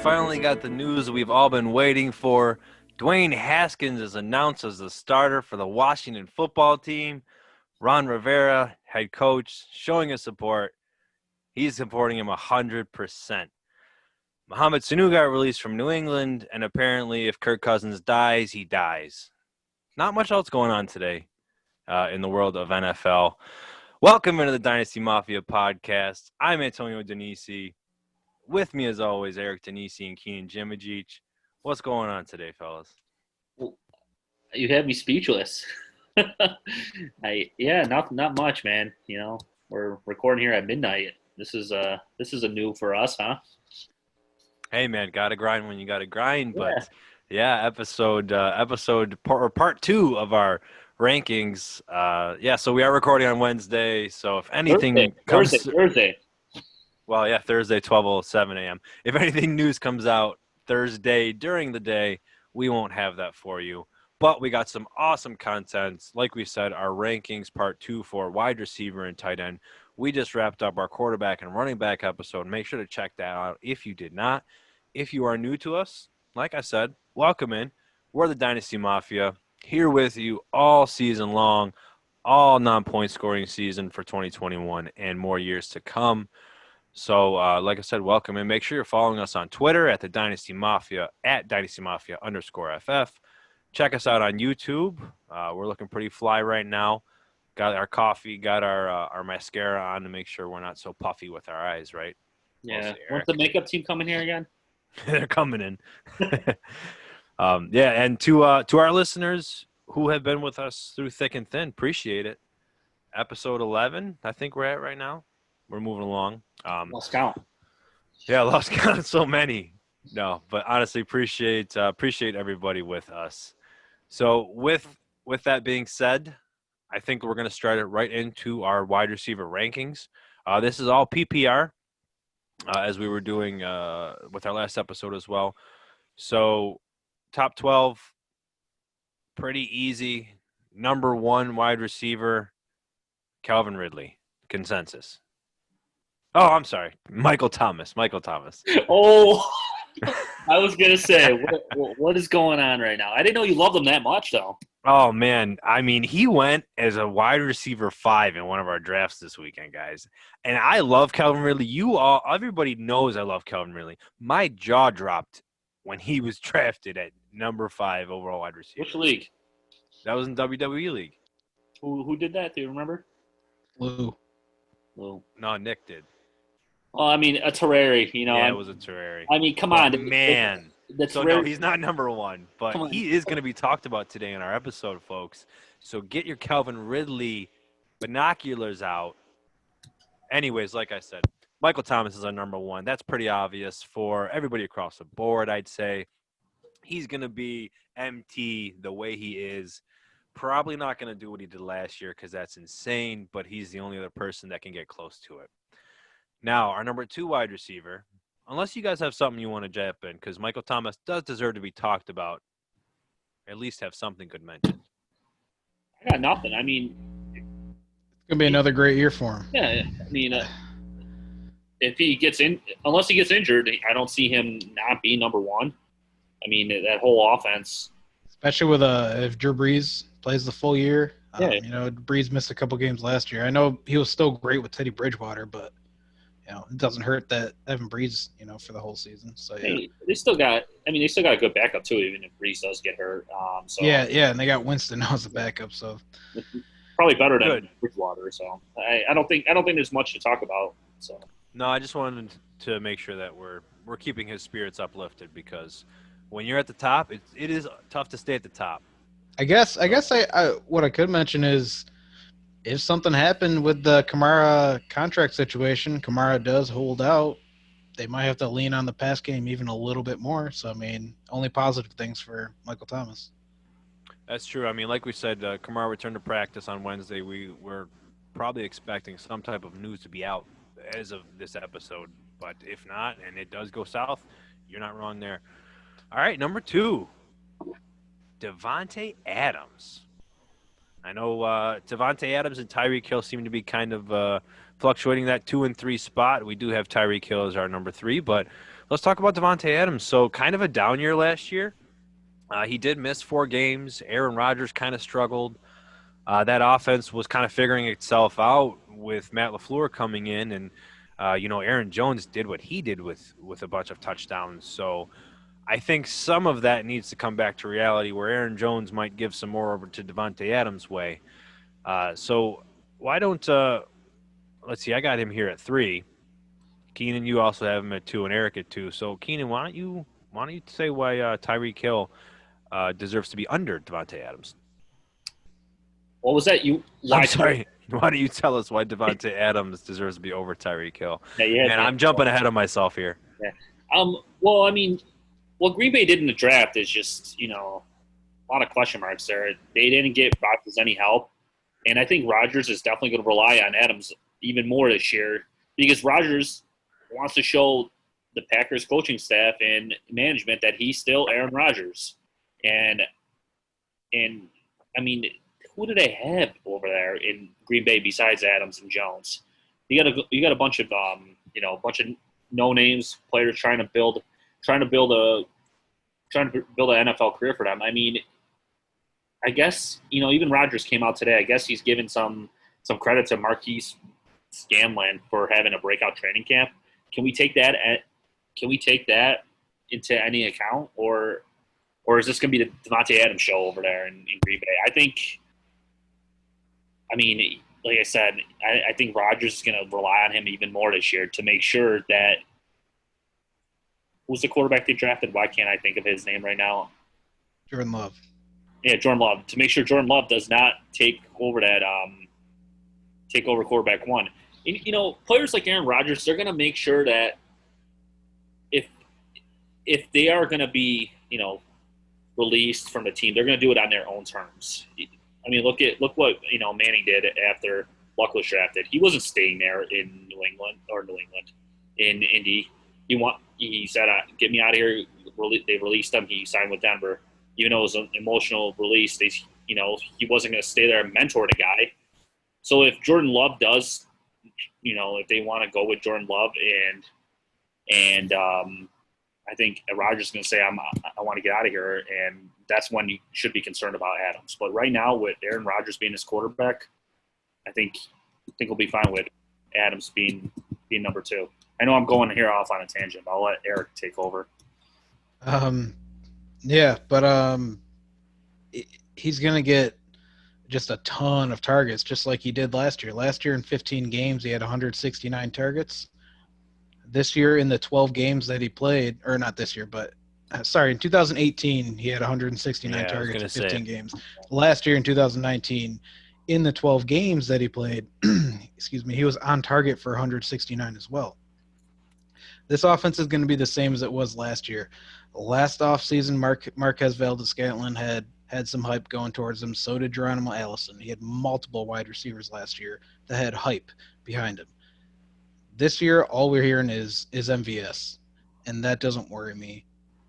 finally got the news we've all been waiting for. Dwayne Haskins is announced as the starter for the Washington football team. Ron Rivera, head coach, showing his support. He's supporting him 100%. Mohamed Sanu got released from New England, and apparently if Kirk Cousins dies, he dies. Not much else going on today in the world of NFL. Welcome into the Dynasty Mafia podcast. I'm Antonio Denisi. With me, as always, Eric Denisi and Keenan Jimajich. What's going on today, fellas? Well, you had me speechless. Not much, man. You know, we're recording here at midnight. This is a new for us, huh? Hey, man, gotta grind when you gotta grind. But yeah, part 2 of our rankings. So we are recording on Wednesday. So if anything Thursday. Well, yeah, Thursday, 12:07 a.m. If anything news comes out Thursday during the day, we won't have that for you. But we got some awesome content. Like we said, our rankings part 2 for wide receiver and tight end. We just wrapped up our quarterback and running back episode. Make sure to check that out if you did not. If you are new to us, like I said, welcome in. We're the Dynasty Mafia, here with you all season long, all non-point scoring season for 2021 and more years to come. So, like I said, welcome in. Make sure you're following us on Twitter at the Dynasty Mafia, at Dynasty Mafia _FF. Check us out on YouTube. We're looking pretty fly right now. Got our coffee, got our mascara on to make sure we're not so puffy with our eyes, right? Yeah. When's the makeup team coming here again? They're coming in. And to our listeners who have been with us through thick and thin, appreciate it. Episode 11, I think we're at right now. We're moving along. Lost count. Yeah, lost count. So many. No, but honestly, appreciate everybody with us. So with that being said, I think we're going to start it right into our wide receiver rankings. This is all PPR, as we were doing with our last episode as well. So top 12, pretty easy. Number 1 wide receiver, Calvin Ridley. Consensus. Oh, I'm sorry. Michael Thomas. Oh, I was going to say, what is going on right now? I didn't know you loved him that much, though. Oh, man. I mean, he went as a wide receiver 5 in one of our drafts this weekend, guys. And I love Calvin Ridley. Everybody knows I love Calvin Ridley. My jaw dropped when he was drafted at number 5 overall wide receiver. Which league? That was in WWE League. Who did that? Do you remember? Lou. No, Nick did. Well, I mean, a Terrari, you know. Yeah, it was a Terrari. I mean, come on. Man. No, he's not number 1, but he is going to be talked about today in our episode, folks. So get your Calvin Ridley binoculars out. Anyways, like I said, Michael Thomas is our number 1. That's pretty obvious for everybody across the board, I'd say. He's going to be MT the way he is. Probably not going to do what he did last year because that's insane, but he's the only other person that can get close to it. Now, our number 2 wide receiver, unless you guys have something you want to jump in, because Michael Thomas does deserve to be talked about, at least have something good mentioned. I got nothing. I mean, it's going to be another great year for him. Yeah, I mean, if he gets unless he gets injured, I don't see him not being number 1. I mean, that whole offense. Especially with if Drew Brees plays the full year. Yeah. Brees missed a couple games last year. I know he was still great with Teddy Bridgewater, but it doesn't hurt that Evan Brees, for the whole season. So yeah, hey, they still got a good backup too, even if Brees does get hurt. Yeah, and they got Winston now as a backup, so probably better than Bridgewater. So I don't think there's much to talk about. So no, I just wanted to make sure that we're keeping his spirits uplifted because when you're at the top, it is tough to stay at the top. I guess what I could mention is, if something happened with the Kamara contract situation, Kamara does hold out, they might have to lean on the pass game even a little bit more. So, I mean, only positive things for Michael Thomas. That's true. I mean, like we said, Kamara returned to practice on Wednesday. We're probably expecting some type of news to be out as of this episode. But if not, and it does go south, you're not wrong there. All right, number 2, Davante Adams. I know Davante Adams and Tyreek Hill seem to be kind of fluctuating that 2 and 3 spot. We do have Tyreek Hill as our number 3, but Let's talk about Devontae Adams. So kind of a down year last year. He did miss 4 games. Aaron Rodgers kind of struggled. That offense was kind of figuring itself out with Matt LaFleur coming in, and Aaron Jones did what he did with a bunch of touchdowns. So I think some of that needs to come back to reality, where Aaron Jones might give some more over to Devontae Adams' way. So why don't let's see? I got him here at 3. Keenan, you also have him at 2, and Eric at 2. So Keenan, why don't you say why Tyreek Hill deserves to be under Devontae Adams? What was that? I'm sorry. Why don't you tell us why Devontae Adams deserves to be over Tyreek Hill? Yeah, and I'm jumping ahead of myself here. Yeah. Well, I mean, what Green Bay did in the draft is just, a lot of question marks there. They didn't get Rodgers any help, and I think Rodgers is definitely going to rely on Adams even more this year because Rodgers wants to show the Packers coaching staff and management that he's still Aaron Rodgers, and I mean, who do they have over there in Green Bay besides Adams and Jones? You got a bunch of no names players trying to build an NFL career for them. I mean, I guess even Rodgers came out today. I guess he's given some credit to Marquise Scanlan for having a breakout training camp. Can we take that into any account, or is this going to be the Devontae Adams show over there in Green Bay? I mean, like I said, I think Rodgers is going to rely on him even more this year to make sure that who's the quarterback they drafted? Why can't I think of his name right now? Jordan Love. Yeah, Jordan Love. To make sure Jordan Love does not take over quarterback 1. And, players like Aaron Rodgers, they're going to make sure that if they are going to be, released from the team, they're going to do it on their own terms. I mean, look what Manning did after Luck was drafted. He wasn't staying there in in Indy. He said, "Get me out of here." They released him. He signed with Denver, even though it was an emotional release. He wasn't going to stay there and mentor the guy. So if Jordan Love does, if they want to go with Jordan Love and I think Rodgers is going to say, I want to get out of here, and that's when you should be concerned about Adams. But right now, with Aaron Rodgers being his quarterback, I think we'll be fine with Adams being number 2. I know I'm going here off on a tangent, but I'll let Eric take over. Yeah, but he's going to get just a ton of targets, just like he did last year. Last year in 15 games, he had 169 targets. This year in the 12 games that he played, or not this year, but in 2018, he had 169 targets in 15 games. Last year in 2019, in the 12 games that he played, he was on target for 169 as well. This offense is going to be the same as it was last year. Last offseason, Marquez Valdes-Scantling had some hype going towards him. So did Geronimo Allison. He had multiple wide receivers last year that had hype behind him. This year, all we're hearing is MVS, and that doesn't worry me.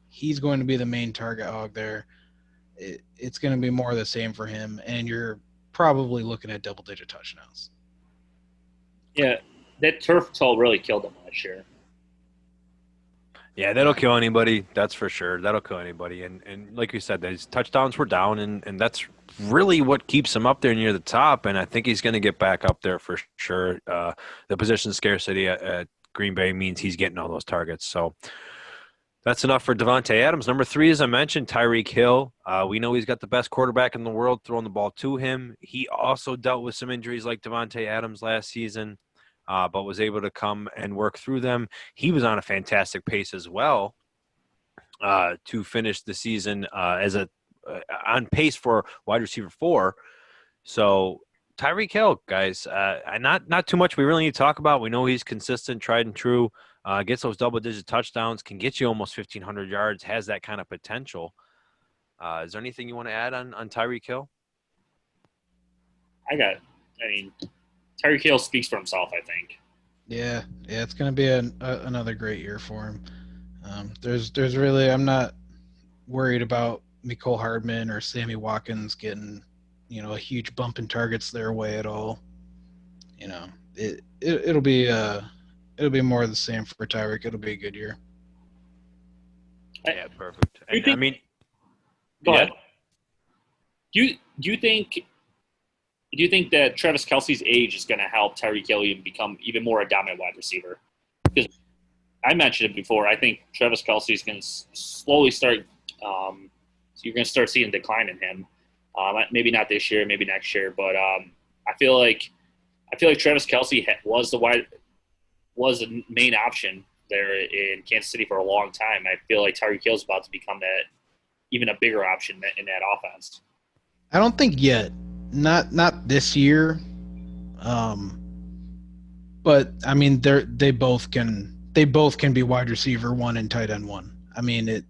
He's going to be the main target hog there. It's going to be more of the same for him, and you're probably looking at double-digit touchdowns. Yeah, that turf toe really killed him last year. Yeah, that'll kill anybody. That's for sure. That'll kill anybody. And like you said, his touchdowns were down, and that's really what keeps him up there near the top. And I think he's going to get back up there for sure. The position scarcity at Green Bay means he's getting all those targets. So that's enough for Devontae Adams. Number 3, as I mentioned, Tyreek Hill. We know he's got the best quarterback in the world throwing the ball to him. He also dealt with some injuries like Devontae Adams last season. But was able to come and work through them. He was on a fantastic pace as well to finish the season on pace for wide receiver 4. So Tyreek Hill, guys, not too much we really need to talk about. We know he's consistent, tried and true, gets those double-digit touchdowns, can get you almost 1,500 yards, has that kind of potential. Is there anything you want to add on Tyreek Hill? Tyreek Hill speaks for himself, I think. Yeah, it's going to be another great year for him. There's really, I'm not worried about Mecole Hardman or Sammy Watkins getting, a huge bump in targets their way at all. It'll be more of the same for Tyreek. It'll be a good year. Yeah, perfect. Do you And I think? mean, Go yeah. ahead. Do you think that Travis Kelsey's age is going to help Tyreek Hill even become even more a dominant wide receiver? Because I mentioned it before. I think Travis Kelsey is going to slowly start. So you're going to start seeing a decline in him. Maybe not this year, maybe next year, but I feel like Travis Kelsey was the main option there in Kansas City for a long time. I feel like Tyreek Hill is about to become that even a bigger option in that offense. I don't think yet. Not this year. Um, but I mean, they both can be wide receiver one and tight end one. I mean,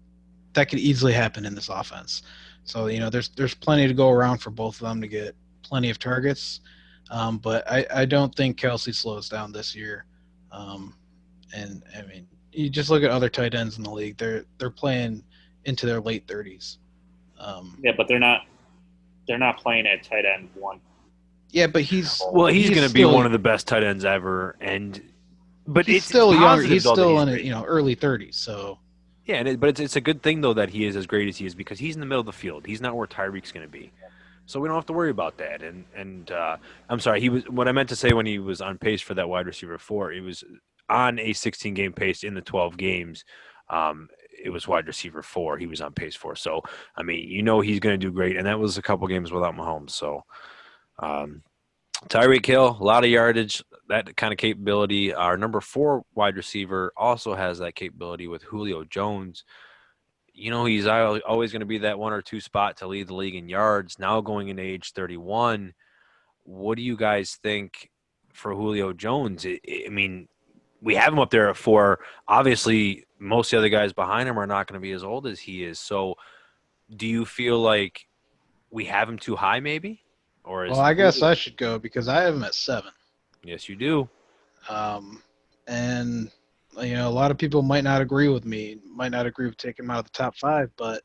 that could easily happen in this offense. So there's plenty to go around for both of them to get plenty of targets. But I don't think Kelsey slows down this year. And I mean, you just look at other tight ends in the league; they're playing into their late 30s. Yeah, but they're not playing at tight end one. Yeah, but he's going to be still one of the best tight ends ever, but he's it's still younger. positive He's though that still he's in great. early 30s. So Yeah, but it's a good thing though that he is as great as he is because he's in the middle of the field. He's not where Tyreek's going to be, so we don't have to worry about that. And I'm sorry, he was what I meant to say when he was on pace for that wide receiver four. It was on a 16 game pace in the 12 games. It was wide receiver four. He was on pace for. So I mean, he's going to do great, and that was a couple games without Mahomes. So. Um, Tyreek Hill, a lot of yardage, that kind of capability. Our number 4 wide receiver also has that capability with Julio Jones. He's always going to be that 1 or 2 spot to lead the league in yards. Now going into age 31, what do you guys think for Julio Jones? I mean, we have him up there at 4. Obviously, most of the other guys behind him are not going to be as old as he is. So, do you feel like we have him too high, maybe, or well, is I guess Julio? I should go because I have him at 7. Yes, you do. And a lot of people might not agree with me, might not agree with taking him out of the top 5, but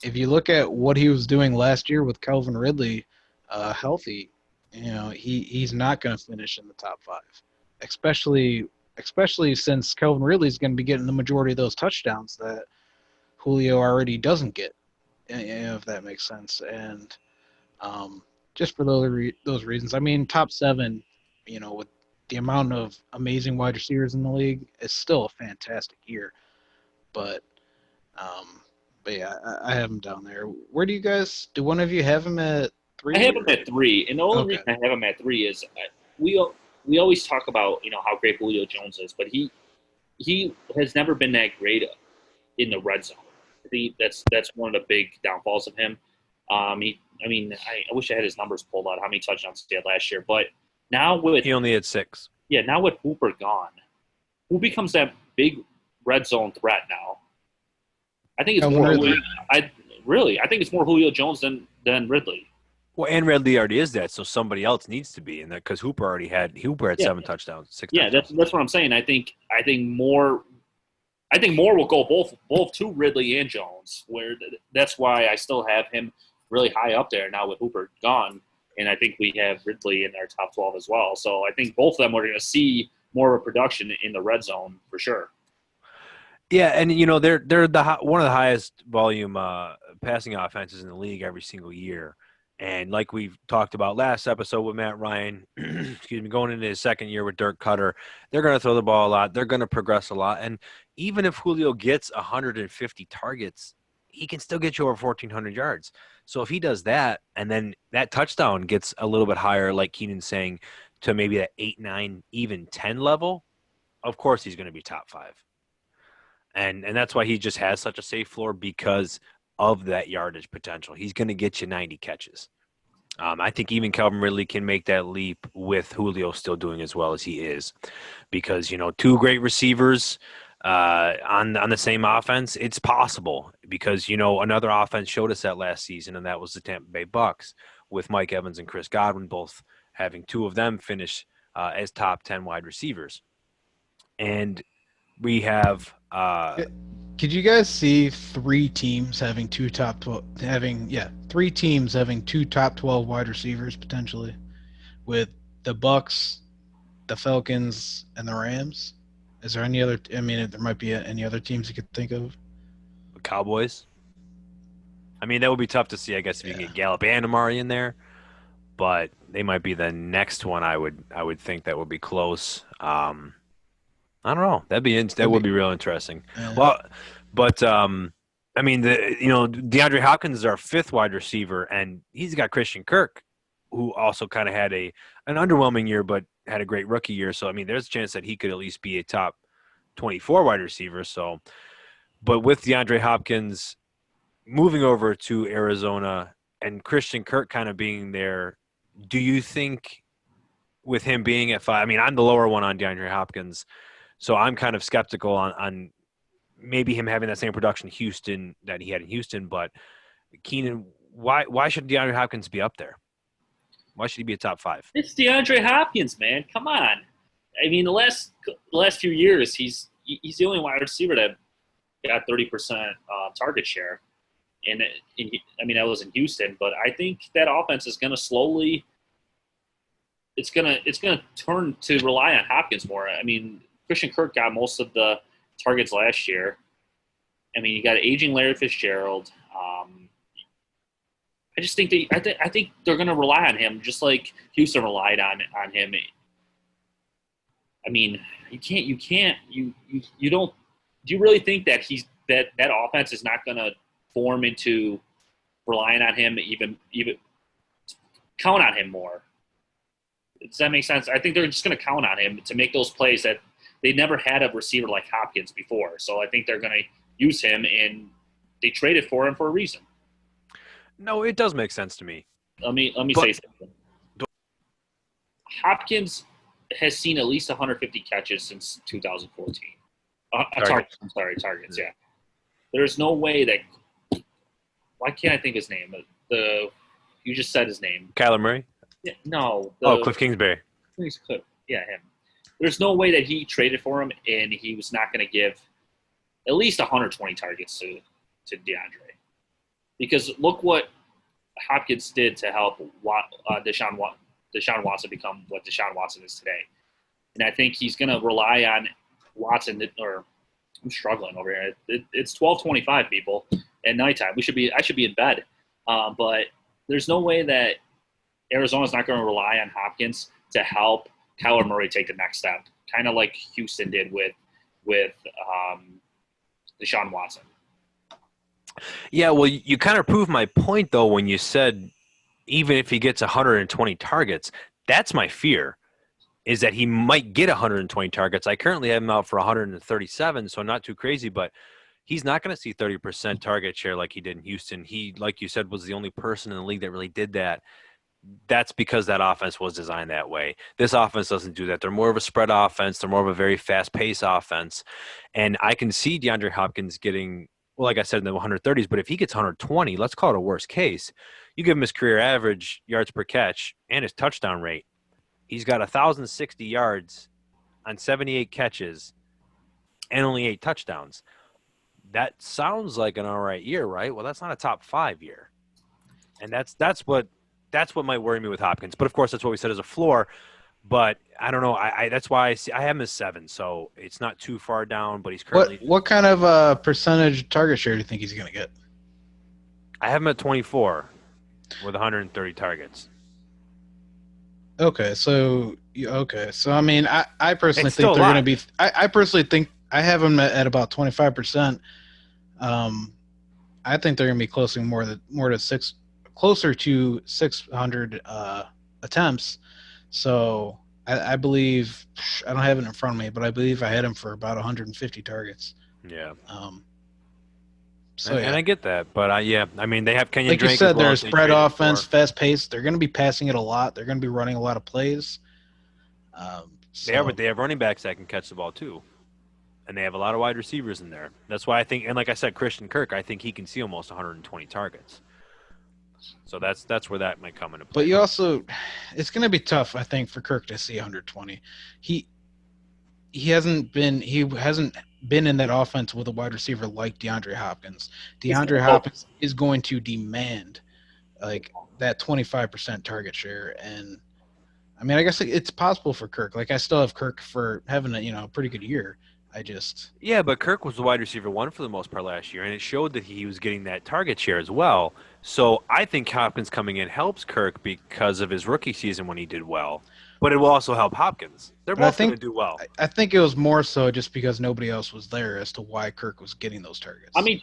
if you look at what he was doing last year with Calvin Ridley healthy, he's not going to finish in the top 5, especially since Calvin Ridley's going to be getting the majority of those touchdowns that Julio already doesn't get, if that makes sense. And just for those reasons, I mean, top 7, with the amount of amazing wide receivers in the league, is still a fantastic year. But um, but yeah, I have him down there. Where do one of you have him at I 3? have him at 3, and the only Okay. reason I have him at 3 is we always talk about how great Julio Jones is, but he has never been that great in the red zone. I think that's one of the big downfalls of him. I wish I had his numbers pulled out, how many touchdowns he had last year. But now with He only had 6. now with Hooper gone, who becomes that big red zone threat now? I think it's Calvin more Ridley. I think it's more Julio Jones than Ridley. Well, and Ridley already is that, so somebody else needs to be in there because Hooper had Yeah. 7 touchdowns, 6 Yeah, touchdowns. that's what I'm saying. I think more will go both to Ridley and Jones. That's why I still have him really high up there now with Hooper gone, and I think we have Ridley in our top 12 as well. So I think both of them are going to see more of a production in the red zone for sure. Yeah, and they're one of the highest volume passing offenses in the league every single year. And like we've talked about last episode with Matt Ryan, excuse me, going into his second year with Dirk Cutter, they're going to throw the ball a lot. They're going to progress a lot. And even if Julio gets 150 targets, he can still get you over 1,400 yards. So if he does that, and then that touchdown gets a little bit higher, like Keenan's saying, to maybe that 8, 9, even 10 level, of course he's going to be top 5. And that's why he just has such a safe floor because of that yardage potential. He's going to get you 90 catches. I think even Calvin Ridley can make that leap with Julio still doing as well as he is, because 2 great receivers on the same offense, it's possible because another offense showed us that last season, and that was the Tampa Bay Bucks with Mike Evans and Chris Godwin, both having 2 of them finish as top 10 wide receivers, and we have. Could you guys see 3 teams having 2 top 12 3 teams having 2 top 12 wide receivers potentially, with the Bucks, the Falcons, and the Rams? Is there any other? I mean, there might be any other teams you could think of. Cowboys. I mean, that would be tough to see, I guess, if you can get Gallup and Amari in there. But they might be the next one I would think that would be close. I don't know. That would be real interesting. Yeah. Well, but I mean, DeAndre Hopkins is our fifth wide receiver, and he's got Christian Kirk, who also kind of had an underwhelming year, but had a great rookie year. So I mean, there's a chance that he could at least be a top 24 wide receiver. So, but with DeAndre Hopkins moving over to Arizona and Christian Kirk kind of being there, do you think with him being at 5? I mean, I'm the lower one on DeAndre Hopkins, so I'm kind of skeptical on maybe him having that same production in Houston that he had in Houston. But Keenan, why should DeAndre Hopkins be up there? Why should he be a top 5? It's DeAndre Hopkins, man. Come on. I mean, the last few years, he's the only wide receiver that got 30% target share. And I mean, that was in Houston, but I think that offense is going to slowly. It's gonna turn to rely on Hopkins more. I mean, Christian Kirk got most of the targets last year. I mean, you got aging Larry Fitzgerald. I just think I think they're going to rely on him, just like Houston relied on him. I mean, you don't. Do you really think that that offense is not going to form into relying on him, even count on him more? Does that make sense? I think they're just going to count on him to make those plays that they never had a receiver like Hopkins before. So I think they're going to use him, and they traded for him for a reason. No, it does make sense to me. Let me say something. Hopkins has seen at least 150 catches since 2014. Targets. Yeah. There's no way that. Why can't I think his name? You just said his name. Kyler Murray? Yeah, no. Cliff Kingsbury. Yeah, him. There's no way that he traded for him and he was not going to give at least 120 targets to DeAndre. Because look what Hopkins did to help Deshaun Watson become what Deshaun Watson is today. And I think he's going to rely on Watson. I'm struggling over here. It's 12:25, people, at nighttime. I should be in bed. But there's no way that Arizona's not going to rely on Hopkins to help Kyler Murray take the next step, kind of like Houston did with Deshaun Watson. Yeah, well, you kind of proved my point, though, when you said even if he gets 120 targets, that's my fear, is that he might get 120 targets. I currently have him out for 137, so not too crazy, but he's not going to see 30% target share like he did in Houston. He, like you said, was the only person in the league that really did that. That's because that offense was designed that way. This offense doesn't do that. They're more of a spread offense. They're more of a very fast-paced offense. And I can see DeAndre Hopkins getting, well, like I said, in the 130s, but if he gets 120, let's call it a worst case. You give him his career average yards per catch and his touchdown rate. He's got 1,060 yards on 78 catches and only 8 touchdowns. That sounds like an all right year, right? Well, that's not a top 5 year. And that's what might worry me with Hopkins. But, of course, that's what we said as a floor. But I don't know. That's why I have him as 7, so it's not too far down. But he's currently what kind of percentage target share do you think he's going to get? I have him at 24 with 130 targets. Okay, so I mean, I personally think they're going to be. I personally think I have them at about 25%. I think they're going to be closer to 600 attempts. So I believe, I don't have it in front of me, but I believe I had him for about 150 targets. Yeah. So and I get that, but I mean, they have Kenyon like Drake. You said, well, they're spread offense, fast paced. They're going to be passing it a lot. They're going to be running a lot of plays. But they have running backs that can catch the ball too, and they have a lot of wide receivers in there. That's why I think, and like I said, Christian Kirk, I think he can see almost 120 targets. So that's where that might come into play. But you also, it's going to be tough, I think, for Kirk to see 120. He hasn't been in that offense with a wide receiver like DeAndre Hopkins. DeAndre Hopkins is going to demand like that 25% target share. And I mean, I guess it's possible for Kirk. Like, I still have Kirk for having a pretty good year. Yeah, but Kirk was the wide receiver one for the most part last year, and it showed that he was getting that target share as well. So I think Hopkins coming in helps Kirk because of his rookie season when he did well, but it will also help Hopkins. They're But both going to do well. I think it was more so just because nobody else was there as to why Kirk was getting those targets. How many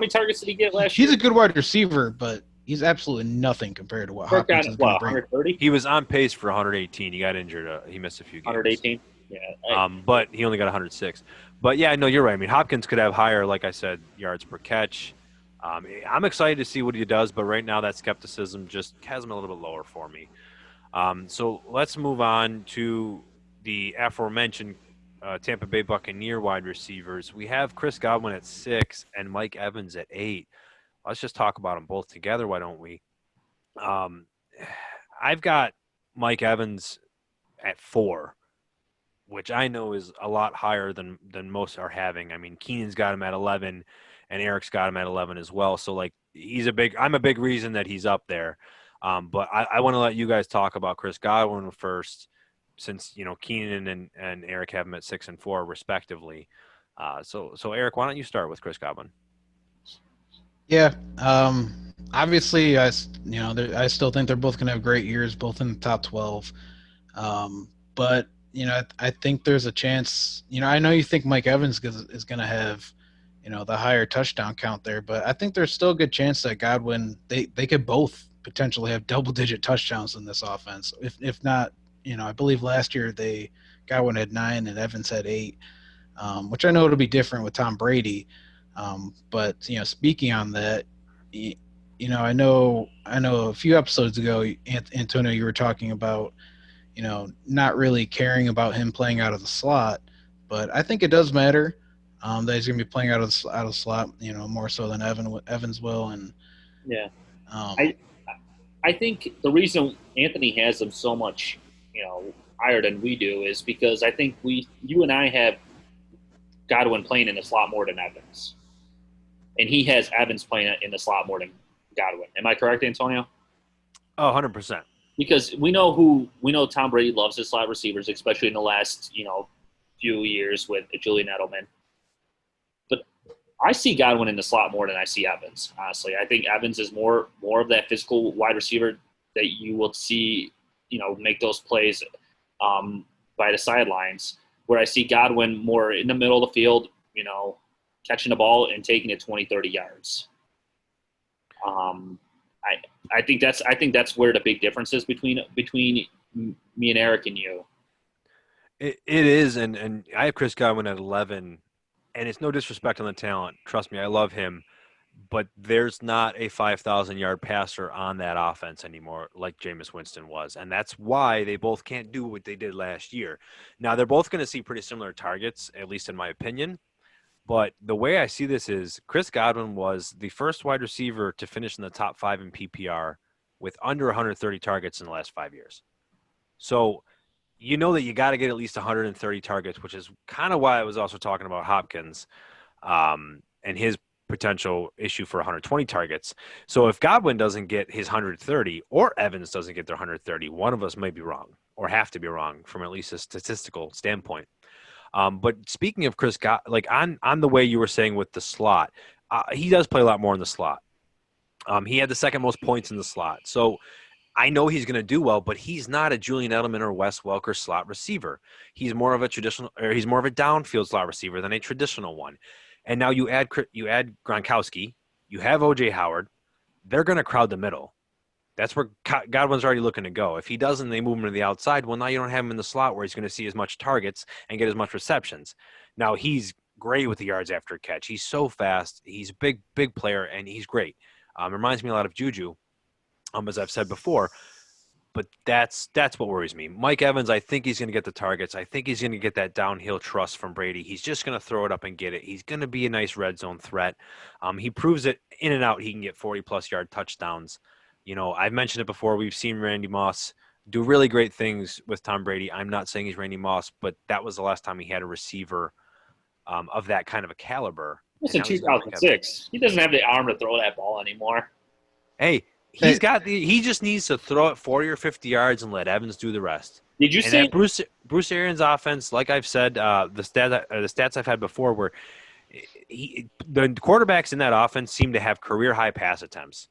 targets did he get last year? He's a good wide receiver, but he's absolutely nothing compared to what Kirk Hopkins got, is going to bring. 130? He was on pace for 118. He got injured. He missed a few games. 118? Yeah. But he only got 106. But yeah, no, you're right. I mean, Hopkins could have higher, like I said, yards per catch. I'm excited to see what he does, but right now that skepticism just has him a little bit lower for me. So let's move on to the aforementioned Tampa Bay Buccaneer wide receivers. We have Chris Godwin at 6 and Mike Evans at 8. Let's just talk about them both together, why don't we? I've got Mike Evans at 4, which I know is a lot higher than most are having. I mean, Keenan's got him at 11, and Eric's got him at 11 as well. So, like, I'm a big reason that he's up there. But I want to let you guys talk about Chris Godwin first, since, you know, Keenan and Eric have him at 6 and 4, respectively. So Eric, why don't you start with Chris Godwin? Yeah. Obviously, I still think they're both going to have great years, both in the top 12. But you know, I think there's a chance. You know, I know you think Mike Evans is going to have, you know, the higher touchdown count there, but I think there's still a good chance that Godwin, they could both potentially have double-digit touchdowns in this offense. If not, you know, I believe last year Godwin had 9 and Evans had 8, which I know it'll be different with Tom Brady. But you know, speaking on that, you know, I know a few episodes ago, Antonio, you were talking about, you know, not really caring about him playing out of the slot, but I think it does matter that he's going to be playing out of the slot, you know, more so than Evans will. And yeah, I think the reason Anthony has him so much, you know, higher than we do is because I think you and I have Godwin playing in the slot more than Evans, and he has Evans playing in the slot more than Godwin. Am I correct, Antonio? Oh, 100%. Because we know Tom Brady loves his slot receivers, especially in the last, you know, few years with Julian Edelman. But I see Godwin in the slot more than I see Evans, honestly. I think Evans is more of that physical wide receiver that you will see, you know, make those plays by the sidelines, where I see Godwin more in the middle of the field, you know, catching the ball and taking it 20, 30 yards. I think that's where the big difference is between me and Eric and you. It is, and I have Chris Godwin at 11, and it's no disrespect on the talent. Trust me, I love him, but there's not a 5,000-yard passer on that offense anymore like Jameis Winston was, and that's why they both can't do what they did last year. Now, they're both going to see pretty similar targets, at least in my opinion. But the way I see this is Chris Godwin was the first wide receiver to finish in the top 5 in PPR with under 130 targets in the last 5 years. So you know that you got to get at least 130 targets, which is kind of why I was also talking about Hopkins and his potential issue for 120 targets. So if Godwin doesn't get his 130 or Evans doesn't get their 130, one of us may be wrong or have to be wrong from at least a statistical standpoint. But speaking of Chris, like on the way you were saying with the slot, he does play a lot more in the slot. He had the second most points in the slot. So I know he's going to do well, but he's not a Julian Edelman or Wes Welker slot receiver. He's more of a downfield slot receiver than a traditional one. And now you add Gronkowski, you have O.J. Howard. They're going to crowd the middle. That's where Godwin's already looking to go. If he doesn't, they move him to the outside. Well, now you don't have him in the slot where he's going to see as much targets and get as much receptions. Now, he's great with the yards after a catch. He's so fast. He's a big player, and he's great. Reminds me a lot of Juju, as I've said before. But that's what worries me. Mike Evans, I think he's going to get the targets. I think he's going to get that downhill trust from Brady. He's just going to throw it up and get it. He's going to be a nice red zone threat. He proves it in and out. He can get 40-plus yard touchdowns. You know, I've mentioned it before. We've seen Randy Moss do really great things with Tom Brady. I'm not saying he's Randy Moss, but that was the last time he had a receiver of that kind of a caliber. It's in 2006. He doesn't have the arm to throw that ball anymore. Hey, he just needs to throw it 40 or 50 yards and let Evans do the rest. Did you see? Bruce Arians' offense, like I've said, the stats I've had before were the quarterbacks in that offense seem to have career high pass attempts.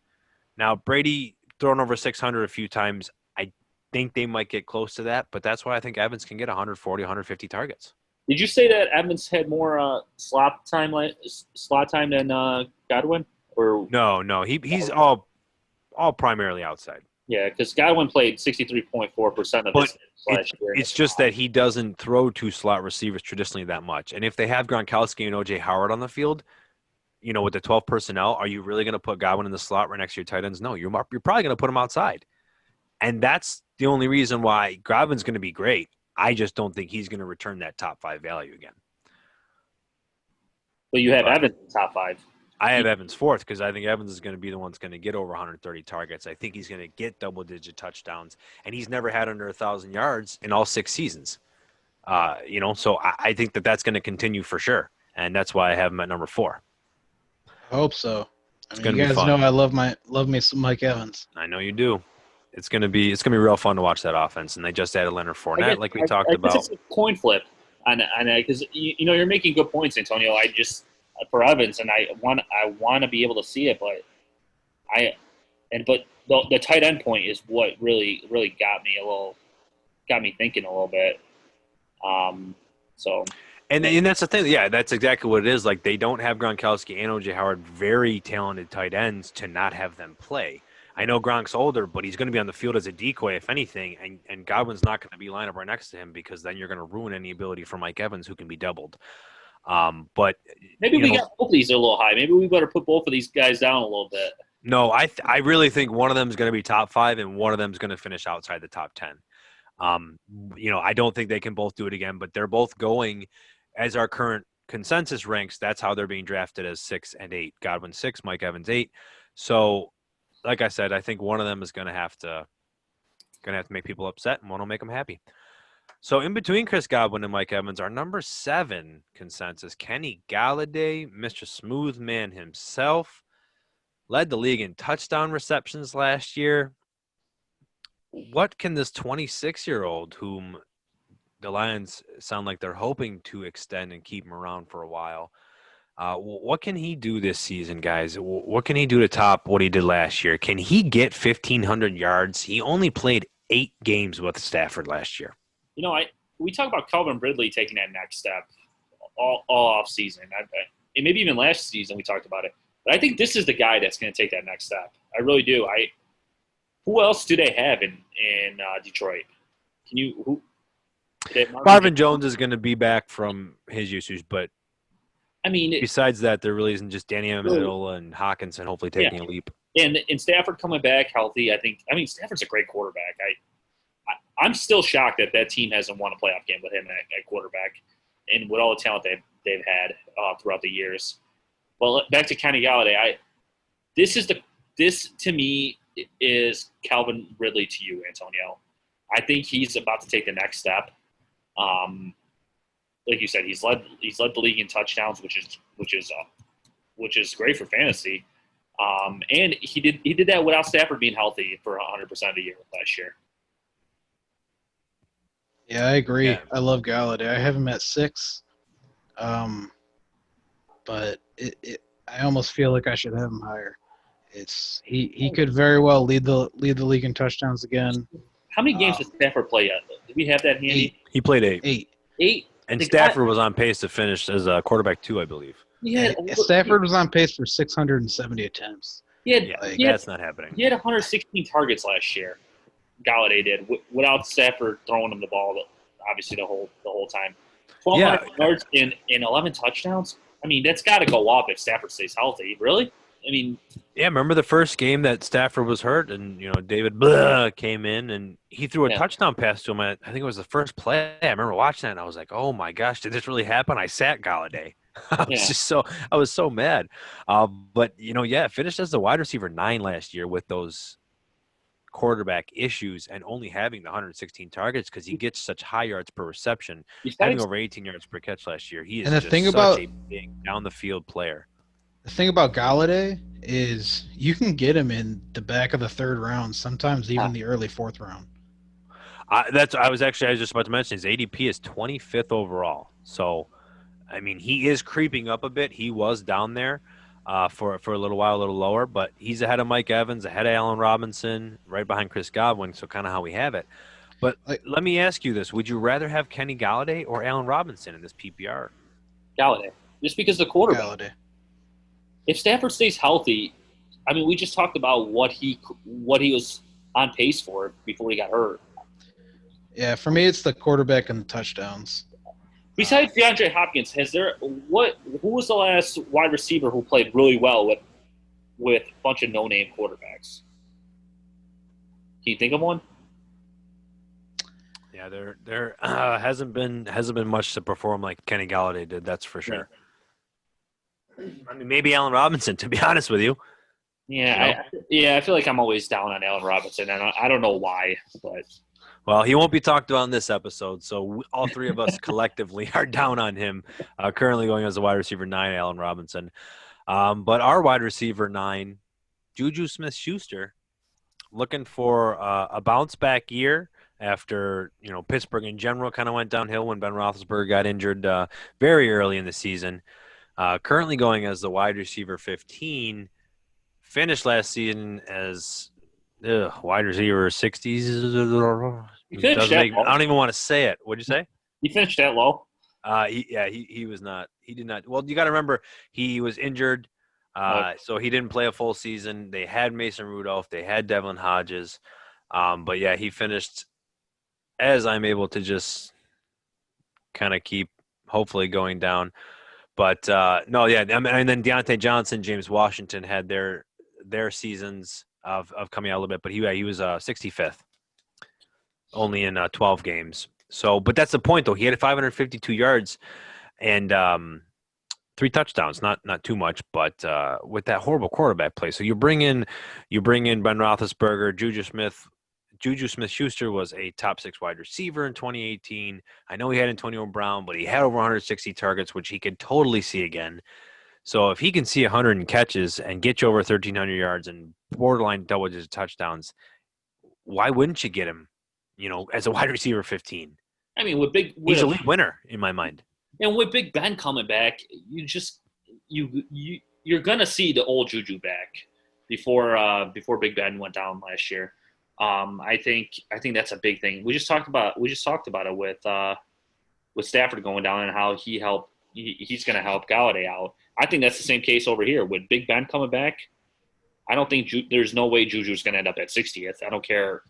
Now, Brady thrown over 600 a few times. I think they might get close to that, but that's why I think Evans can get 140, 150 targets. Did you say that Evans had more slot time than Godwin? Or No, he's all primarily outside. yeah, because Godwin played 63.4% of his last year. It's just that he doesn't throw to slot receivers traditionally that much. And if they have Gronkowski and OJ Howard on the field, with the 12 personnel, are you really going to put Godwin in the slot right next to your tight ends? No, you're probably going to put him outside. And that's the only reason why Godwin's going to be great. I just don't think he's going to return that top 5 value again. But you have Evans in top 5. I have Evans 4th because I think Evans is going to be the one that's going to get over 130 targets. I think he's going to get double-digit touchdowns, and he's never had under 1,000 yards in all 6 seasons. So I think that's going to continue for sure, and that's why I have him at number 4. I hope so. It's You guys know I love me some Mike Evans. I know you do. It's gonna be real fun to watch that offense, and they just added Leonard Fournette, like we talked about. It's a coin flip on because you're making good points, Antonio. I just for Evans, and I want to be able to see it, but the tight end point is what really got me thinking a little bit. And that's the thing. Yeah, that's exactly what it is. Like, they don't have Gronkowski and O.J. Howard, very talented tight ends, to not have them play. I know Gronk's older, but he's going to be on the field as a decoy, if anything, and Godwin's not going to be lined up right next to him because then you're going to ruin any ability for Mike Evans, who can be doubled. But maybe we got both of these a little high. Maybe we better put both of these guys down a little bit. No, I really think one of them is going to be top 5 and one of them is going to finish outside the top 10. I don't think they can both do it again, but they're both going as our current consensus ranks. That's how they're being drafted, as 6 and 8. Godwin 6, Mike Evans 8. So, like I said, I think one of them is going to have to make people upset, and one will make them happy. So in between Chris Godwin and Mike Evans, our number 7 consensus, Kenny Galladay, Mr. Smooth Man himself, led the league in touchdown receptions last year. What can this 26-year-old, whom the Lions sound like they're hoping to extend and keep him around for a while, what can he do this season, guys? What can he do to top what he did last year? Can he get 1,500 yards? He only played 8 games with Stafford last year. We talk about Calvin Ridley taking that next step all off season, and maybe even last season we talked about it. But I think this is the guy that's going to take that next step. I really do. Who else do they have in Detroit? Marvin Jones is going to be back from his usage, but besides that, there really isn't. Just Danny Amendola and Hawkinson hopefully taking a leap. And Stafford coming back healthy, Stafford's a great quarterback. I'm still shocked that team hasn't won a playoff game with him at quarterback, and with all the talent they've had throughout the years. Well, back to Kenny Galladay. This to me is Calvin Ridley to you, Antonio. I think he's about to take the next step. Like you said, he's led the league in touchdowns, which is great for fantasy. And he did that without Stafford being healthy for 100% of the year last year. Yeah, I agree. Yeah. I love Galladay. I have him at 6, but I almost feel like I should have him higher. He could very well lead the league in touchdowns again. How many games did Stafford play yet? Did we have that handy? 8. He played 8. 8. And Stafford was on pace to finish as a quarterback 2, I believe. Yeah, Stafford was on pace for 670 attempts. That's not happening. He had 116 targets last year. Galladay did without Stafford throwing him the ball, obviously the whole time. 1,200 yards and 11 touchdowns. That's got to go up if Stafford stays healthy. Really? Remember the first game that Stafford was hurt, and David came in and he threw a touchdown pass to him. I think it was the first play. I remember watching that and I was like, "Oh my gosh, did this really happen?" I sat Galladay. I was so mad. But finished as the wide receiver 9 last year with those quarterback issues and only having the 116 targets because he gets such high yards per reception, having over 18 yards per catch last year. He is such a big down the field player. The thing about Galladay is you can get him in the back of the 3rd round, sometimes even the early 4th round. I was just about to mention his ADP is 25th overall. So, I mean, he is creeping up a bit. He was down there for a little while, a little lower, but he's ahead of Mike Evans, ahead of Allen Robinson, right behind Chris Godwin. So, kind of how we have it. But Like let me ask you this: would you rather have Kenny Galladay or Allen Robinson in this PPR? Galladay, just because the quarterback. Galladay. If Stafford stays healthy, I mean, we just talked about what he was on pace for before he got hurt. Yeah, for me, it's the quarterback and the touchdowns. Besides DeAndre Hopkins, who was the last wide receiver who played really well with a bunch of no-name quarterbacks? Can you think of one? Yeah, there hasn't been much to perform like Kenny Galladay did. That's for sure. Yeah. I mean, maybe Allen Robinson, to be honest with you. Yeah, I feel like I'm always down on Allen Robinson, and I don't know why, but well, he won't be talked about in this episode, so all three of us collectively are down on him. Currently going as a wide receiver 9, Allen Robinson, but our wide receiver 9, Juju Smith-Schuster, looking for a bounce back year after Pittsburgh in general kind of went downhill when Ben Roethlisberger got injured very early in the season. Currently going as the wide receiver 15. Finished last season as wide receiver 60s. he finished that low. I don't even want to say it. What'd you say? He finished that low. He was not. He did not. Well, you got to remember he was injured, so he didn't play a full season. They had Mason Rudolph. They had Devlin Hodges, but yeah, he finished as I'm able to just kind of keep hopefully going down. But no, yeah, I mean, and then Deontay Johnson, James Washington had their seasons of coming out a little bit, but he was 65th, only in 12 games. So, but that's the point though. He had 552 yards and 3 touchdowns, not too much, but with that horrible quarterback play. So you bring in Ben Roethlisberger, Juju Smith-Schuster was a top 6 wide receiver in 2018. I know he had Antonio Brown, but he had over 160 targets, which he could totally see again. So if he can see 100 catches and get you over 1,300 yards and borderline double-digit touchdowns, why wouldn't you get him, as a wide receiver 15? I mean, he's a league winner in my mind. And with Big Ben coming back, you're gonna see the old Juju back before Big Ben went down last year. I think that's a big thing. We just talked about it with Stafford going down and how he's going to help Galladay out. I think that's the same case over here with Big Ben coming back. I don't think there's no way Juju's going to end up at 60th. I don't care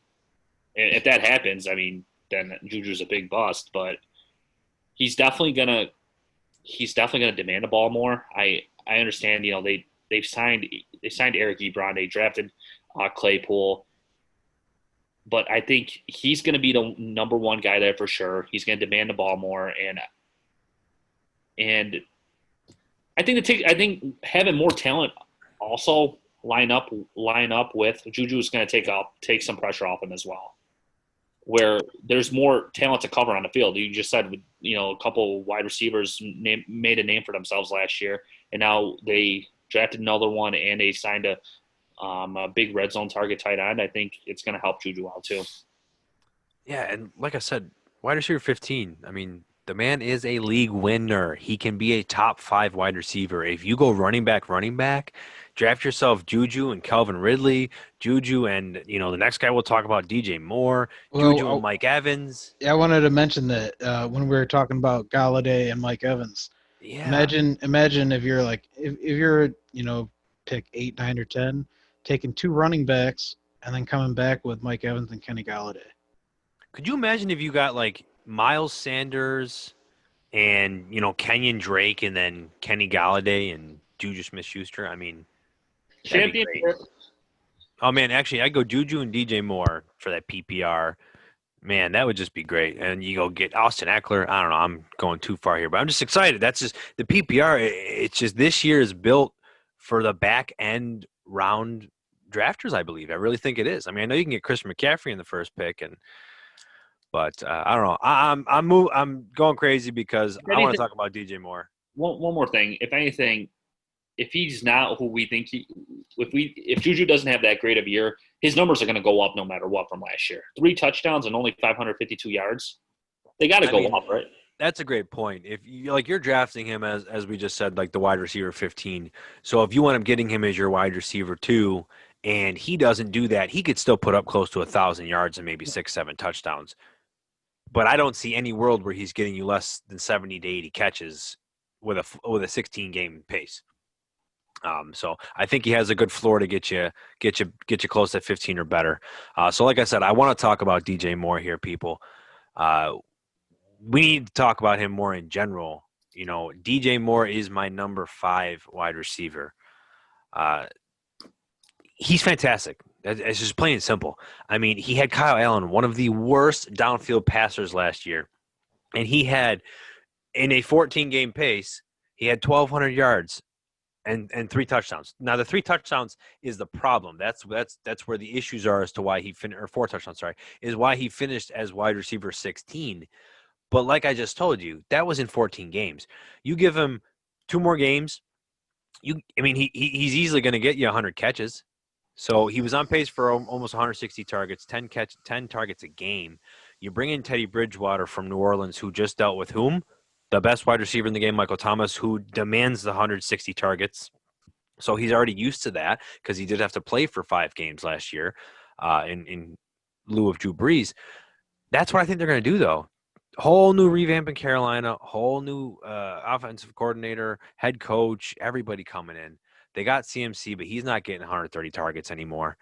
if that happens. I mean, then Juju's a big bust, but he's definitely going to demand the ball more. I understand. They've signed Eric Ebron. They drafted Claypool. But I think he's going to be the number one guy there for sure. He's going to demand the ball more, and I think having more talent also line up with Juju is going to take some pressure off him as well. Where there's more talent to cover on the field. You just said a couple wide receivers made a name for themselves last year, and now they drafted another one and they signed a big red zone target tight end. I think it's going to help Juju out too. Yeah, and like I said, wide receiver 15. I mean, the man is a league winner. He can be a top 5 wide receiver. If you go running back, draft yourself Juju and Calvin Ridley, Juju and the next guy we'll talk about, DJ Moore, Juju and Mike Evans. Yeah, I wanted to mention that when we were talking about Galladay and Mike Evans. Yeah. Imagine if you're if you're pick 8, 9, or 10. Taking 2 running backs and then coming back with Mike Evans and Kenny Galladay. Could you imagine if you got Miles Sanders and Kenyon Drake and then Kenny Galladay and Juju Smith-Schuster? I mean, championship. Oh man, actually, I'd go Juju and DJ Moore for that PPR. Man, that would just be great. And you go get Austin Eckler. I don't know. I'm going too far here, but I'm just excited. That's just the PPR. It's just this year is built for the back end round drafters, I believe. I really think it is. I mean, I know you can get Chris McCaffrey in the first pick, but I don't know. I'm going crazy because I want to talk about DJ Moore. One more thing. If anything, if he's not who we think if Juju doesn't have that great of a year, his numbers are going to go up no matter what from last year. 3 touchdowns and only 552 yards. They got to go up, right? That's a great point. If you're drafting him as we just said, like the wide receiver 15. So if you end up getting him as your wide receiver 2, and he doesn't do that, he could still put up close to 1,000 yards and maybe 6-7 touchdowns. But I don't see any world where he's getting you less than 70 to 80 catches with a 16 game pace. So I think he has a good floor to get you close to 15 or better. So like I said, I want to talk about DJ Moore here, people. We need to talk about him more in general. DJ Moore is my number 5 wide receiver. He's fantastic. It's just plain and simple. I mean, he had Kyle Allen, one of the worst downfield passers last year. And he had, in a 14-game pace, he had 1,200 yards and 3 touchdowns. Now, the 3 touchdowns is the problem. That's where the issues are as to why he finished, or 4 touchdowns, sorry, is why he finished as wide receiver 16. But like I just told you, that was in 14 games. You give him 2 more games, he's easily going to get you 100 catches. So he was on pace for almost 160 targets, 10 targets a game. You bring in Teddy Bridgewater from New Orleans, who just dealt with whom? The best wide receiver in the game, Michael Thomas, who demands the 160 targets. So he's already used to that because he did have to play for 5 games last year in lieu of Drew Brees. That's what I think they're going to do, though. Whole new revamp in Carolina, whole new offensive coordinator, head coach, everybody coming in. They got CMC, but he's not getting 130 targets anymore.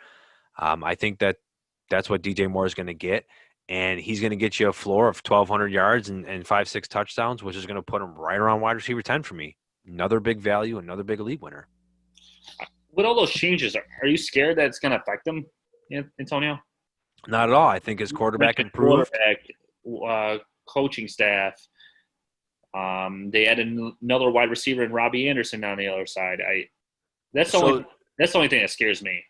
I think that's what DJ Moore is going to get, and he's going to get you a floor of 1,200 yards and 5-6 touchdowns, which is going to put him right around wide receiver 10 for me. Another big value, another big league winner. With all those changes, are you scared that it's going to affect him, Antonio? Not at all. I think his quarterback improved. Coaching staff. They added another wide receiver in Robbie Anderson on the other side. That's the only thing that scares me.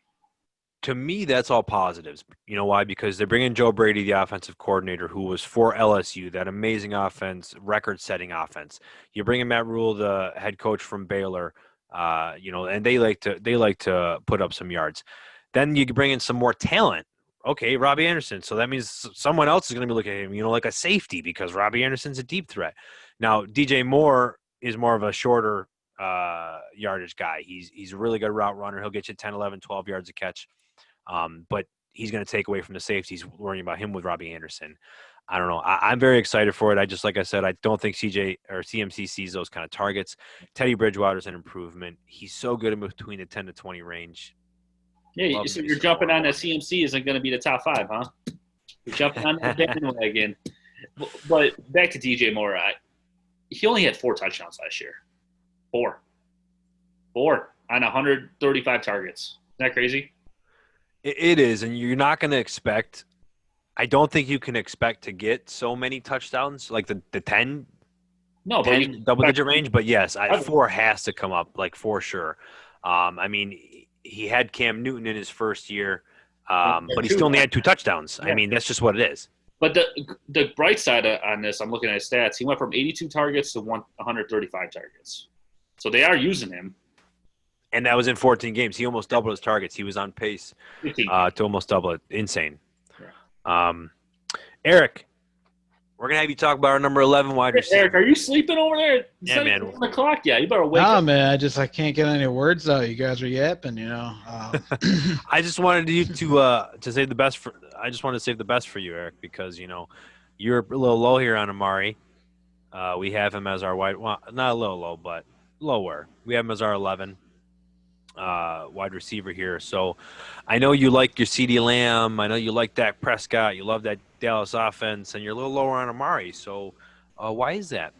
To me, that's all positives. You know why? Because they bring in Joe Brady, the offensive coordinator, who was for LSU, that amazing offense, record-setting offense. You bring in Matt Rule, the head coach from Baylor, and they like to put up some yards. Then you bring in some more talent. Okay, Robbie Anderson. So that means someone else is going to be looking at him, like a safety, because Robbie Anderson's a deep threat. Now, DJ Moore is more of a shorter yardage guy. He's a really good route runner. He'll get you 10, 11, 12 yards a catch. But he's going to take away from the safeties, worrying about him with Robbie Anderson. I don't know. I'm very excited for it. Like I said, I don't think CMC sees those kind of targets. Teddy Bridgewater's an improvement. He's so good in between the 10 to 20 range. Yeah, so you're jumping on that CMC isn't going to be the top 5, huh? You're jumping on that bandwagon. But back to DJ Moore. He only had 4 touchdowns last year. 4 on 135 targets. Isn't that crazy? It is, and you're not going to expect – I don't think you can expect to get so many touchdowns, like the 10 double-digit range. But, yes, 4 has to come up, for sure. He had Cam Newton in his first year, but he still only had 2 touchdowns. Yeah. That's just what it is. But the bright side on this, I'm looking at his stats. He went from 82 targets to 135 targets. So they are using him. And that was in 14 games. He almost doubled his targets. He was on pace to almost double it. Insane. Yeah. Eric, we're going to have you talk about our number 11 wide receiver. Eric, are you sleeping over there? It's yeah, man. On the clock. Yeah, you better wake up. Nah, man. I can't get any words out. You guys are yapping, I just wanted you to save the best for. I just wanted to save the best for you, Eric, because you're a little low here on Amari. We have him as our not a little low, but lower. We have him as our 11 wide receiver here. So I know you like your CeeDee Lamb. I know you like Dak Prescott. You love that Dallas offense, and you're a little lower on Amari. So why is that?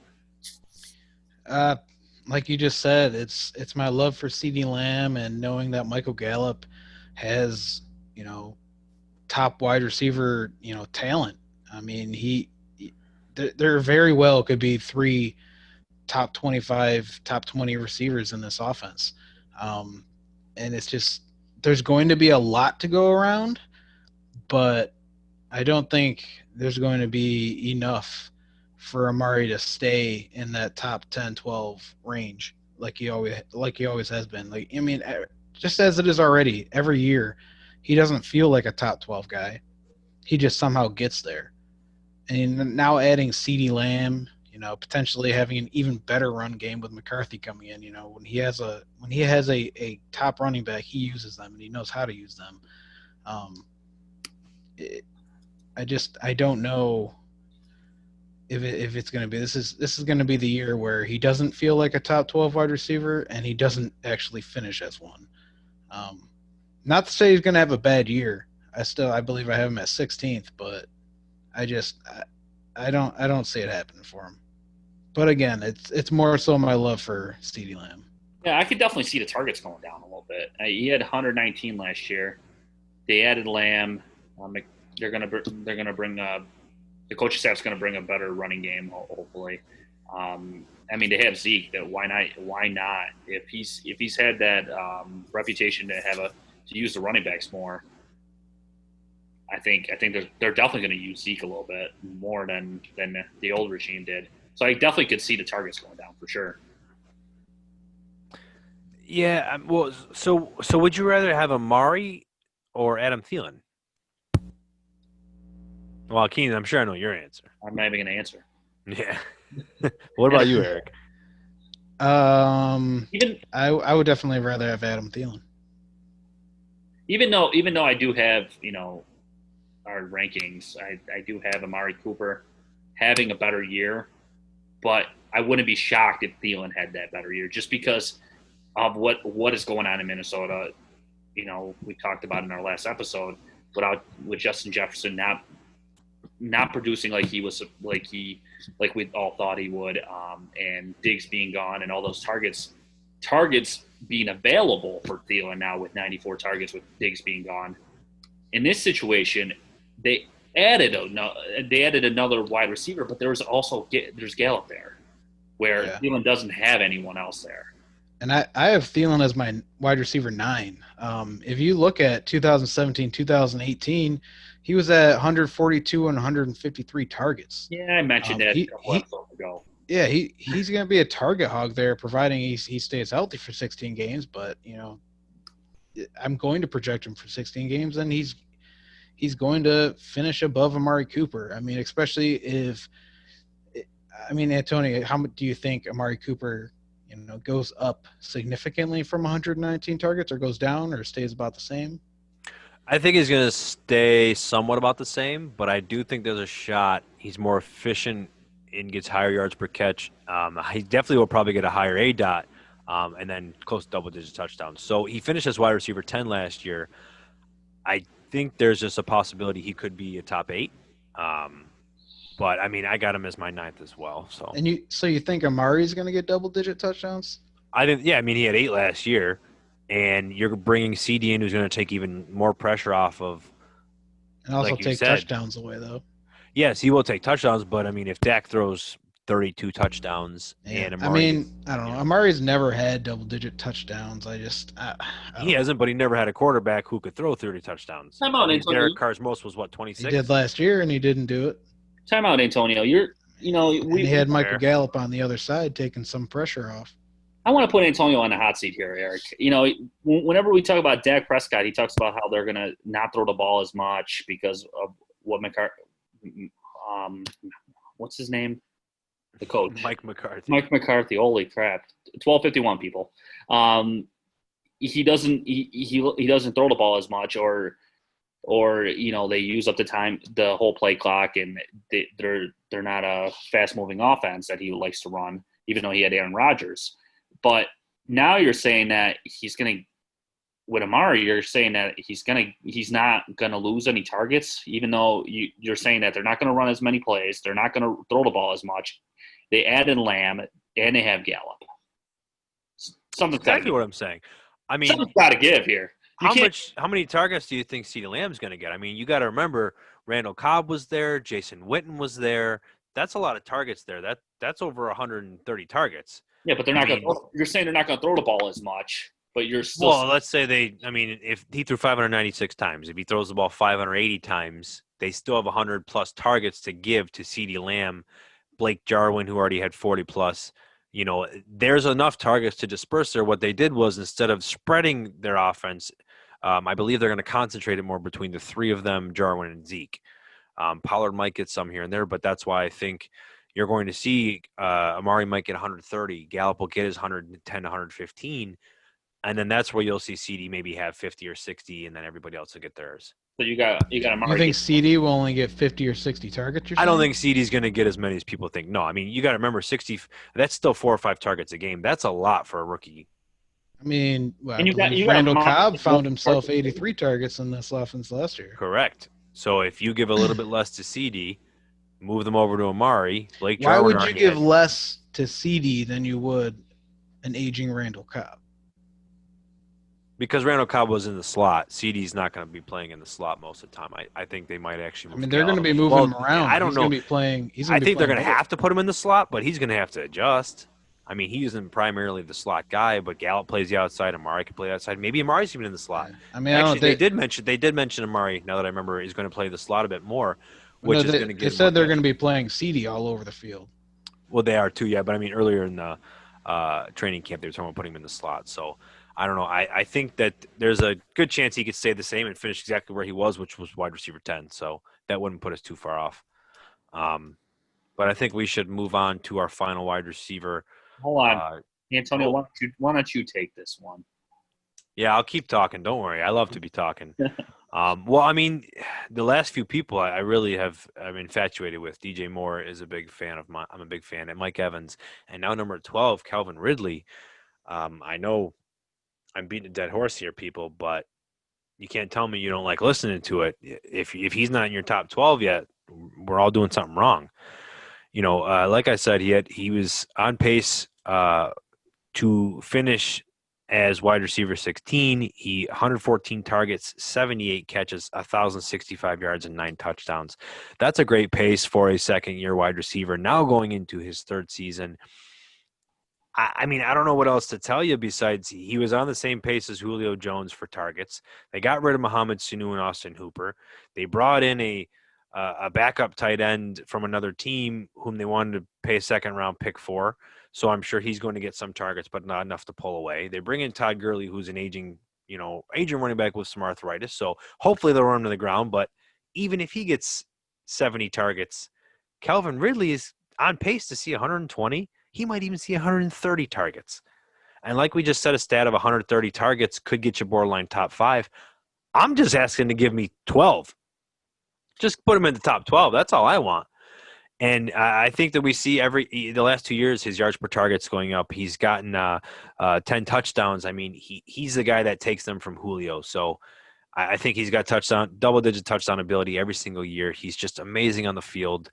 Like you just said, it's my love for CeeDee Lamb and knowing that Michael Gallup has, top wide receiver, talent. There very well could be 3 top 25, top 20 receivers in this offense. And it's just, there's going to be a lot to go around, but I don't think there's going to be enough for Amari to stay in that top 10, 12 range. like he always has been. Like I mean, just as it is already every year, he doesn't feel like a top 12 guy. He just somehow gets there. And now adding CeeDee Lamb, potentially having an even better run game with McCarthy coming in. When he has a top running back, he uses them and he knows how to use them. Um, it, I don't know if it's going to be this is going to be the year where he doesn't feel like a top 12 wide receiver and he doesn't actually finish as one. Um, Not to say he's going to have a bad year. I believe I have him at 16th, but I just I don't see it happening for him. But again, it's more so my love for CeeDee Lamb. Yeah, I could definitely see the targets going down a little bit. He had 119 last year. They added Lamb. They're gonna bring the coaching staff's gonna bring a better running game, hopefully. I mean, they have Zeke. That why not? Why not? If he's had that reputation to use the running backs more, I think they're definitely going to use Zeke a little bit more than the old regime did. So I definitely could see the targets going down for sure. Yeah. Well, so would you rather have Amari or Adam Thielen? Well, Keenan, I'm sure I know your answer. I'm not even going to answer. Yeah. What about you, Eric? I would definitely rather have Adam Thielen. Even though I do have our rankings, I do have Amari Cooper having a better year, but I wouldn't be shocked if Thielen had that better year just because of what is going on in Minnesota. We talked about in our last episode with Justin Jefferson not producing like we all thought he would, and Diggs being gone and all those targets being available for Thielen now with 94 targets with Diggs being gone. In this situation, they added another wide receiver, but there's Gallup there, where Thielen doesn't have anyone else there. And I have Thielen as my wide receiver 9. If you look at 2017, 2018, he was at 142 and 153 targets. Yeah, I mentioned that a couple episodes ago. Yeah, he's going to be a target hog there, providing he stays healthy for 16 games. But I'm going to project him for 16 games, and he's going to finish above Amari Cooper. I mean, especially Antonio, how much do you think Amari Cooper, goes up significantly from 119 targets, or goes down, or stays about the same? I think he's going to stay somewhat about the same, but I do think there's a shot he's more efficient and gets higher yards per catch. He definitely will probably get a higher ADOT, and then close to double-digit touchdowns. So he finished as wide receiver 10 last year. I think there's just a possibility he could be a top 8. But I mean, I got him as my 9th as well. So you think Amari's going to get double-digit touchdowns? I think, yeah. I mean, he had 8 last year, and you're bringing CD in, who's going to take even more pressure off of. And also take touchdowns away, though. Yes, he will take touchdowns, but I mean, if Dak throws 32 touchdowns and Amari, I don't know. Amari's never had double-digit touchdowns. He hasn't, but he never had a quarterback who could throw 30 touchdowns. Time out, Antonio. Derek Carr's most was 26. He did last year, and he didn't do it. Time out, Antonio. We had Michael Gallup on the other side taking some pressure off. I want to put Antonio on the hot seat here, Eric. Whenever we talk about Dak Prescott, he talks about how they're going to not throw the ball as much because of what what's his name? The coach. Mike McCarthy. Mike McCarthy. Holy crap. 12:51 people. He doesn't throw the ball as much or they use up the whole play clock, and they're not a fast moving offense that he likes to run, even though he had Aaron Rodgers. But now you're saying that with Amari, you're saying that he's not gonna lose any targets, even though you're saying that they're not gonna run as many plays, they're not gonna throw the ball as much. They added Lamb and they have Gallup. Something's exactly what I'm saying. I mean, something's got to give here. How many targets do you think CeeDee Lamb's going to get? I mean, you got to remember Randall Cobb was there, Jason Witten was there. That's a lot of targets there. That's over 130 targets. Yeah, but you're saying they're not going to throw the ball as much, but you're still. Well, let's say if he threw 596 times, if he throws the ball 580 times, they still have 100 plus targets to give to CeeDee Lamb, Blake Jarwin, who already had 40 plus. there's enough targets to disperse there. What they did was instead of spreading their offense, I believe they're going to concentrate it more between the three of them, Jarwin and Zeke. Pollard might get some here and there, but that's why I think you're going to see Amari might get 130. Gallup will get his 110 to 115. And then that's where you'll see CD maybe have 50 or 60, and then everybody else will get theirs. So you got Amari. You think CD will only get 50 or 60 targets? I don't think CD's going to get as many as people think. No, I mean, you got to remember 60. That's still 4 or 5 targets a game. That's a lot for a rookie. I mean, And you got Randall Cobb found himself 83 targets in this offense last year. Correct. So if you give a little bit less to CD, move them over to Amari. Blake Why Jarwin would you give less to CD than you would an aging Randall Cobb? Because Randall Cobb was in the slot. CD's not going to be playing in the slot most of the time. I think they might actually move they're going to be moving him around. I don't know. Going to be playing. I think they're going to have to put him in the slot, but he's going to have to adjust. I mean, he isn't primarily the slot guy, but Gallup plays the outside. Amari can play the outside. Maybe Amari's even in the slot. I mean, actually, they did mention Amari. Now that I remember, he's going to play the slot a bit more, which is going to get. They said they're going to be playing CD all over the field. Well, they are too, yeah. But I mean, earlier in the training camp, they were talking about putting him in the slot. So I don't know. I think that there's a good chance he could stay the same and finish exactly where he was, which was wide receiver 10. So that wouldn't put us too far off. But I think we should move on to our final wide receiver. Hold on. Antonio, why don't you take this one? Yeah, I'll keep talking. Don't worry. I love to be talking. Well, I mean, the last few people I really I'm infatuated with. DJ Moore is a big fan of mine. I'm a big fan. And Mike Evans. And now number 12, Calvin Ridley. I know I'm beating a dead horse here, people, but you can't tell me you don't like listening to it. If he's not in your top 12 yet, we're all doing something wrong. Like I said, he was on pace to finish as wide receiver 16. He 114 targets, 78 catches, 1,065 yards, and 9 touchdowns. That's a great pace for a second-year wide receiver. Now going into his third season, I mean, I don't know what else to tell you besides he was on the same pace as Julio Jones for targets. They got rid of Mohamed Sanu and Austin Hooper. They brought in a backup tight end from another team whom they wanted to pay a second-round pick for. So I'm sure he's going to get some targets, but not enough to pull away. They bring in Todd Gurley, who's an aging running back with some arthritis. So hopefully they'll run him to the ground. But even if he gets 70 targets, Calvin Ridley is on pace to see 120. He might even see 130 targets. And like we just said, a stat of 130 targets could get you borderline top 5. I'm just asking to give me 12. Just put him in the top 12. That's all I want. And I think that we see the last 2 years, his yards per target's going up. He's gotten 10 touchdowns. I mean, he's the guy that takes them from Julio. So I think he's got double-digit touchdown ability every single year. He's just amazing on the field.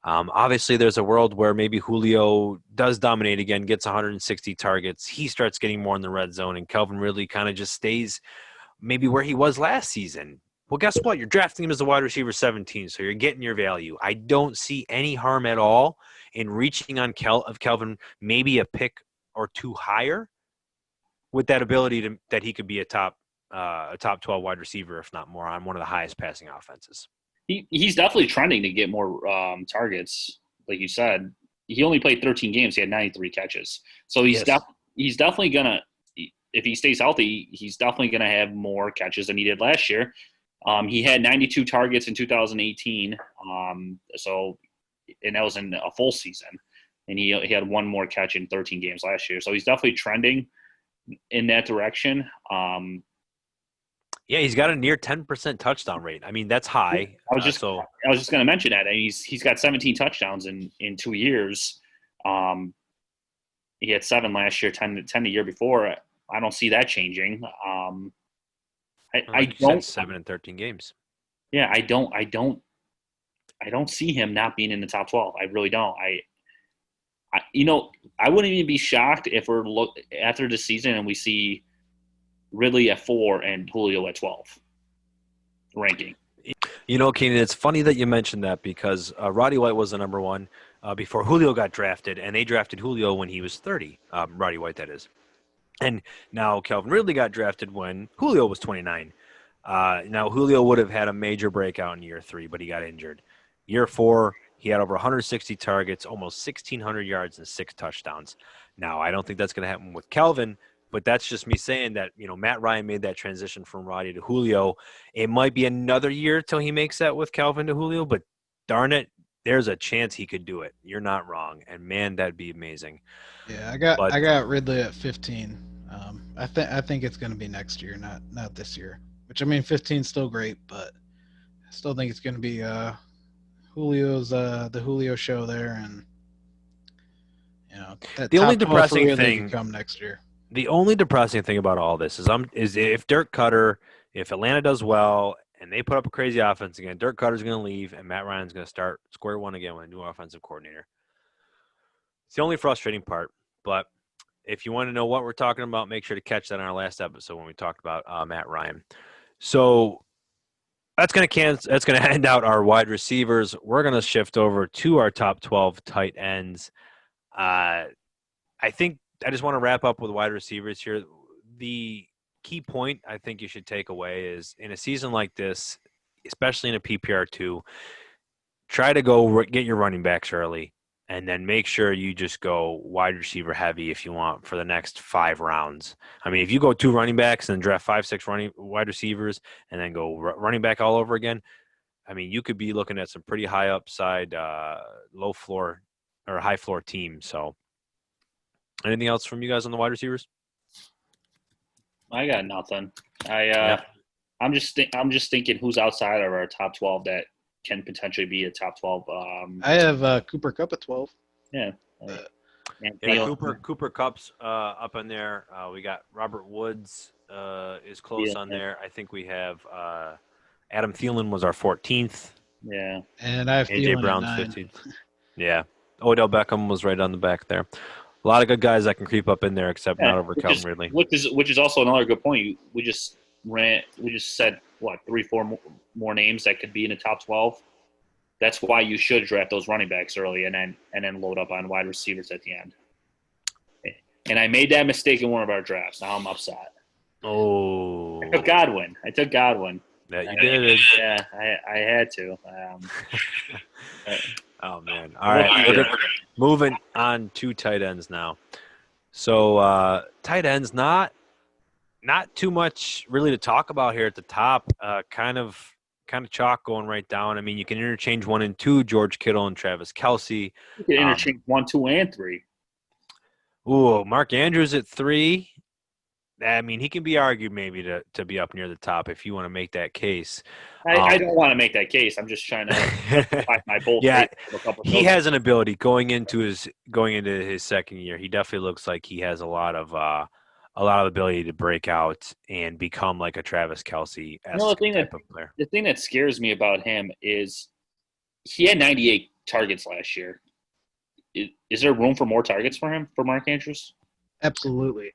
Obviously, there's a world where maybe Julio does dominate again, gets 160 targets. He starts getting more in the red zone, and Calvin Ridley kind of just stays maybe where he was last season. Well, guess what? You're drafting him as a wide receiver 17, so you're getting your value. I don't see any harm at all in reaching on Calvin, maybe a pick or 2 higher, with that ability that he could be a top 12 wide receiver, if not more, on one of the highest passing offenses. He's definitely trending to get more targets, like you said. He only played 13 games. He had 93 catches. So he's definitely going to – if he stays healthy, he's definitely going to have more catches than he did last year. He had 92 targets in 2018, and that was in a full season. And he had 1 more catch in 13 games last year. So he's definitely trending in that direction. Yeah, he's got a near 10% touchdown rate. I mean, that's high. I was just going to mention that. I mean, he's got 17 touchdowns in 2 years. He had 7 last year, 10 the year before. I don't see that changing. I don't 7 and 13 games. Yeah, I don't see him not being in the top 12. I really don't. I wouldn't even be shocked if we're after the season and we see Ridley at 4 and Julio at 12 ranking. Keenan, it's funny that you mentioned that because Roddy White was the number 1 before Julio got drafted, and they drafted Julio when he was 30. Roddy White, that is. And now Calvin Ridley got drafted when Julio was 29. Now Julio would have had a major breakout in year 3, but he got injured. Year 4, He had over 160 targets, almost 1,600 yards, and 6 touchdowns. Now, I don't think that's going to happen with Calvin, but that's just me saying that, Matt Ryan made that transition from Roddy to Julio. It might be another year till he makes that with Calvin to Julio, but darn it, there's a chance he could do it. You're not wrong. And, man, that'd be amazing. Yeah, I got Ridley at 15. I think it's going to be next year, not this year. Which, I mean, 15 is still great, but I still think it's going to be Julio's the Julio show there, and that the only top 12 for depressing Ridley thing could come next year. The only depressing thing about all this is if Dirk Cutter, if Atlanta does well and they put up a crazy offense again, Dirk Cutter's going to leave and Matt Ryan's going to start square one again with a new offensive coordinator. It's the only frustrating part. But if you want to know what we're talking about, make sure to catch that on our last episode when we talked about Matt Ryan. So that's going to end out our wide receivers. We're going to shift over to our top 12 tight ends. I think I just want to wrap up with wide receivers here. The key point I think you should take away is in a season like this, especially in a PPR2, try to go get your running backs early and then make sure you just go wide receiver heavy if you want for the next 5 rounds. I mean, if you go 2 running backs and draft 5-6 wide receivers and then go running back all over again, I mean, you could be looking at some pretty high upside, low floor or high floor teams. So anything else from you guys on the wide receivers? I got nothing. I'm just thinking who's outside of our top 12 that can potentially be a top 12. I have Cooper Kupp at 12. Yeah. Cooper Kupp's up in there. We got Robert Woods is close on there. I think we have Adam Thielen was our 14th. Yeah. And I have AJ Thielen Brown's at 9. 15th. Yeah. Odell Beckham was right on the back there. A lot of good guys that can creep up in there, except not over Calvin Ridley. Which is also another good point. We just said 3-4 more names that could be in the top 12. That's why you should draft those running backs early and then load up on wide receivers at the end. And I made that mistake in one of our drafts. Now I'm upset. Oh, I took Godwin. That you did. Yeah, I had to. Oh, man. All right. Moving on to tight ends now. So tight ends, not too much really to talk about here at the top. Kind of chalk going right down. I mean, you can interchange 1 and 2, George Kittle and Travis Kelce. You can interchange 1, 2, and 3. Ooh, Mark Andrews at 3. I mean, he can be argued maybe to be up near the top if you want to make that case. I don't want to make that case. I'm just trying to find my bold yeah, he has has an ability going into his second year. He definitely looks like he has a lot of ability to break out and become like a Travis Kelce-esque type of player. The thing that scares me about him is he had 98 targets last year. Is there room for more targets for him, for Mark Andrews? Absolutely.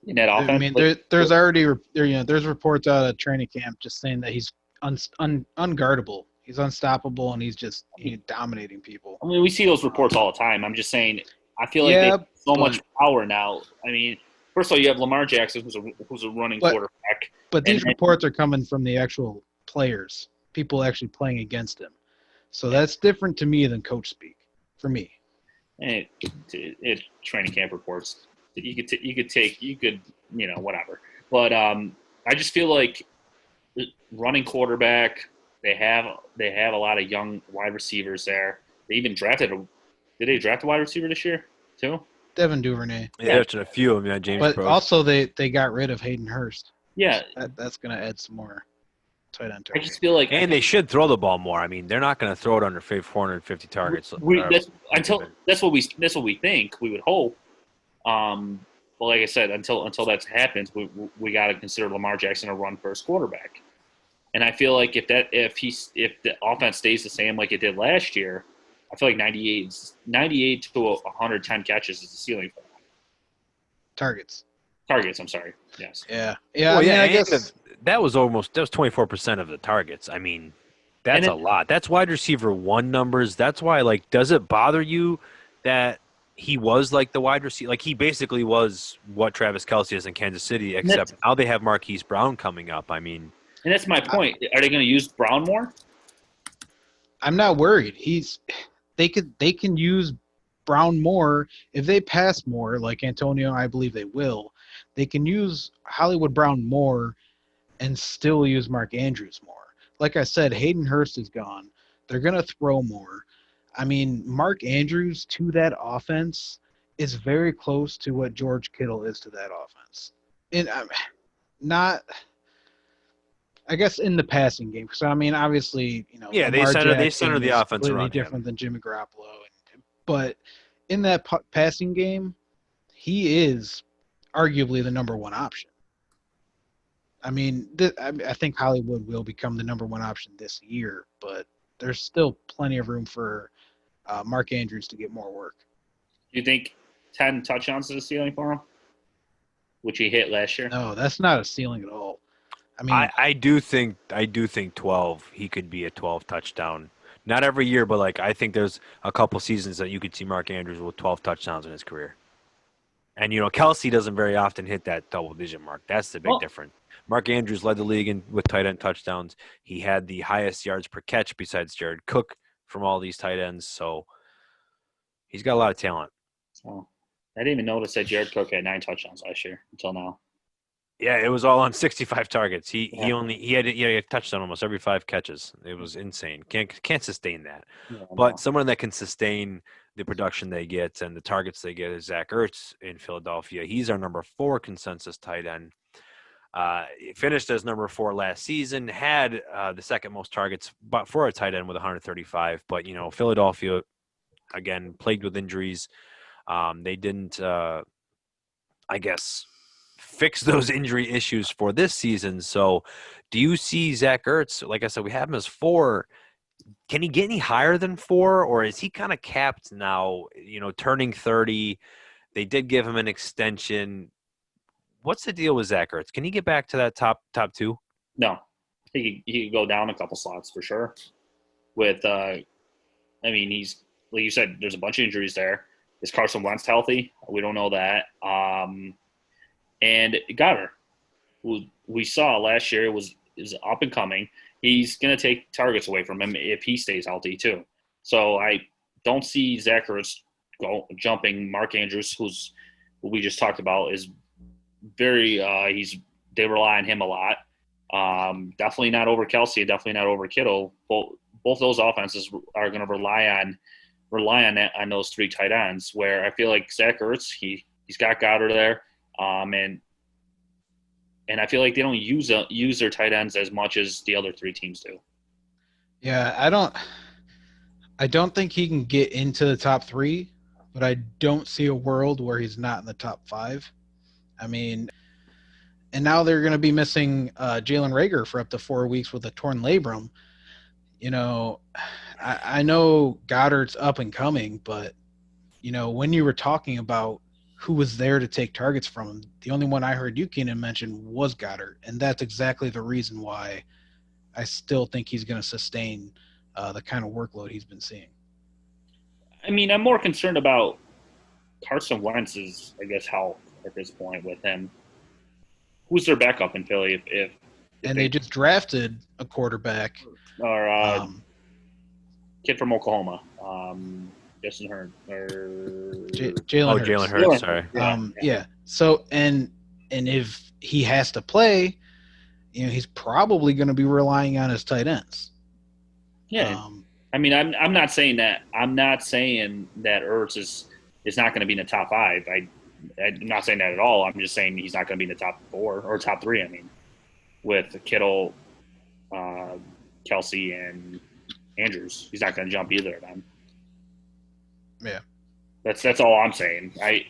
In that offense? I mean, there's already there's reports out of training camp just saying that he's unguardable. He's unstoppable, and he's dominating people. I mean, we see those reports all the time. I'm just saying, I feel like they have so much power now. I mean, first of all, you have Lamar Jackson, who's a running quarterback. But these reports are coming from the actual players, people actually playing against him. So that's different to me than coach speak, for me. And it training camp reports. You could whatever. But I just feel like running quarterback. They have a lot of young wide receivers there. They even drafted did they draft a wide receiver this year too? Devin Duvernay. They drafted a few of them. Yeah, James. But Brooks. also they got rid of Hayden Hurst. Yeah, that's going to add some more tight end. I just feel like, and they should throw the ball more. I mean, they're not going to throw it under 450 targets. That's what we think. We would hope. But like I said, until that happens, we got to consider Lamar Jackson a run first quarterback. And I feel like if the offense stays the same like it did last year, I feel like 98 to 110 catches is the ceiling for that. Targets. I'm sorry. Yes. Yeah. Well, I guess that was 24% of the targets. I mean, that's a lot. That's wide receiver 1 numbers. That's why, does it bother you that he was like the wide receiver? Like, he basically was what Travis Kelce is in Kansas City, except now they have Marquise Brown coming up. I mean, and that's my point. Are they going to use Brown more? I'm not worried. they can use Brown more if they pass more, like Antonio, I believe they will. They can use Hollywood Brown more and still use Mark Andrews more. Like I said, Hayden Hurst is gone. They're gonna throw more. I mean, Mark Andrews to that offense is very close to what George Kittle is to that offense. And not, I guess, in the passing game. So I mean, obviously, Yeah, Lamar they center Jackson the is offense completely around different him. than Jimmy Garoppolo. But in that passing game, he is arguably the number one option. I mean, I think Hollywood will become the number one option this year, but there's still plenty of room for Mark Andrews to get more work. Do you think 10 touchdowns is a ceiling for him, which he hit last year? No, that's not a ceiling at all. I mean, I do think 12. He could be a 12 touchdown. Not every year, but like I think there's a couple seasons that you could see Mark Andrews with 12 touchdowns in his career. And Kelsey doesn't very often hit that double-digit mark. That's the big Well, difference. Mark Andrews led the league with tight end touchdowns. He had the highest yards per catch besides Jared Cook from all these tight ends. So he's got a lot of talent. oh, I didn't even notice that Jared Cook had 9 touchdowns last year until now. Yeah, it was all on 65 targets. He had a touchdown almost every 5 catches. It was insane. Can't sustain that. Yeah, But no. someone that can sustain the production they get and the targets they get is Zach Ertz in Philadelphia. He's our number 4 consensus tight end. He finished as number 4 last season. Had the second most targets, but for a tight end with 135. But Philadelphia, again, plagued with injuries. They didn't, I guess, fix those injury issues for this season. So do you see Zach Ertz, like I said, we have him as 4. Can he get any higher than 4, or is he kind of capped now, turning 30? They did give him an extension. What's the deal with Zach Ertz? Can he get back to that top 2? No, he could go down a couple slots for sure. With, he's like you said, there's a bunch of injuries there. Is Carson Wentz healthy? We don't know that. And Goddard, who we saw last year is up and coming. He's going to take targets away from him if he stays healthy too. So I don't see Zach Ertz jumping Mark Andrews, who's who we just talked about, is very they rely on him a lot. Definitely not over Kelsey, definitely not over Kittle. Both those offenses are going to rely on those 3 tight ends. Where I feel like Zach Ertz, he's got Goddard there, and I feel like they don't use their tight ends as much as the other 3 teams do. Yeah, I don't think he can get into the top 3, but I don't see a world where he's not in the top 5. I mean, and now they're going to be missing Jalen Reagor for up to 4 weeks with a torn labrum. I know Goddard's up and coming, but when you were talking about who was there to take targets from him, the only one I heard you, Keenan, mention was Goddard, and that's exactly the reason why I still think he's going to sustain the kind of workload he's been seeing. I mean, I'm more concerned about Carson Wentz's, I guess, health at this point with him. Who's their backup in Philly? If they just drafted a quarterback. Or kid from Oklahoma, Justin Hurd. Jalen Hurts. Hurts. Sorry. Yeah. So, and if he has to play, he's probably going to be relying on his tight ends. Yeah. I mean, I'm not saying that. I'm not saying that Ertz is not going to be in the top 5. I'm not saying that at all. I'm just saying he's not going to be in the top 4 or top 3. I mean, with Kittle, Kelsey, and Andrews, he's not going to jump either of them. Yeah, that's all I'm saying. I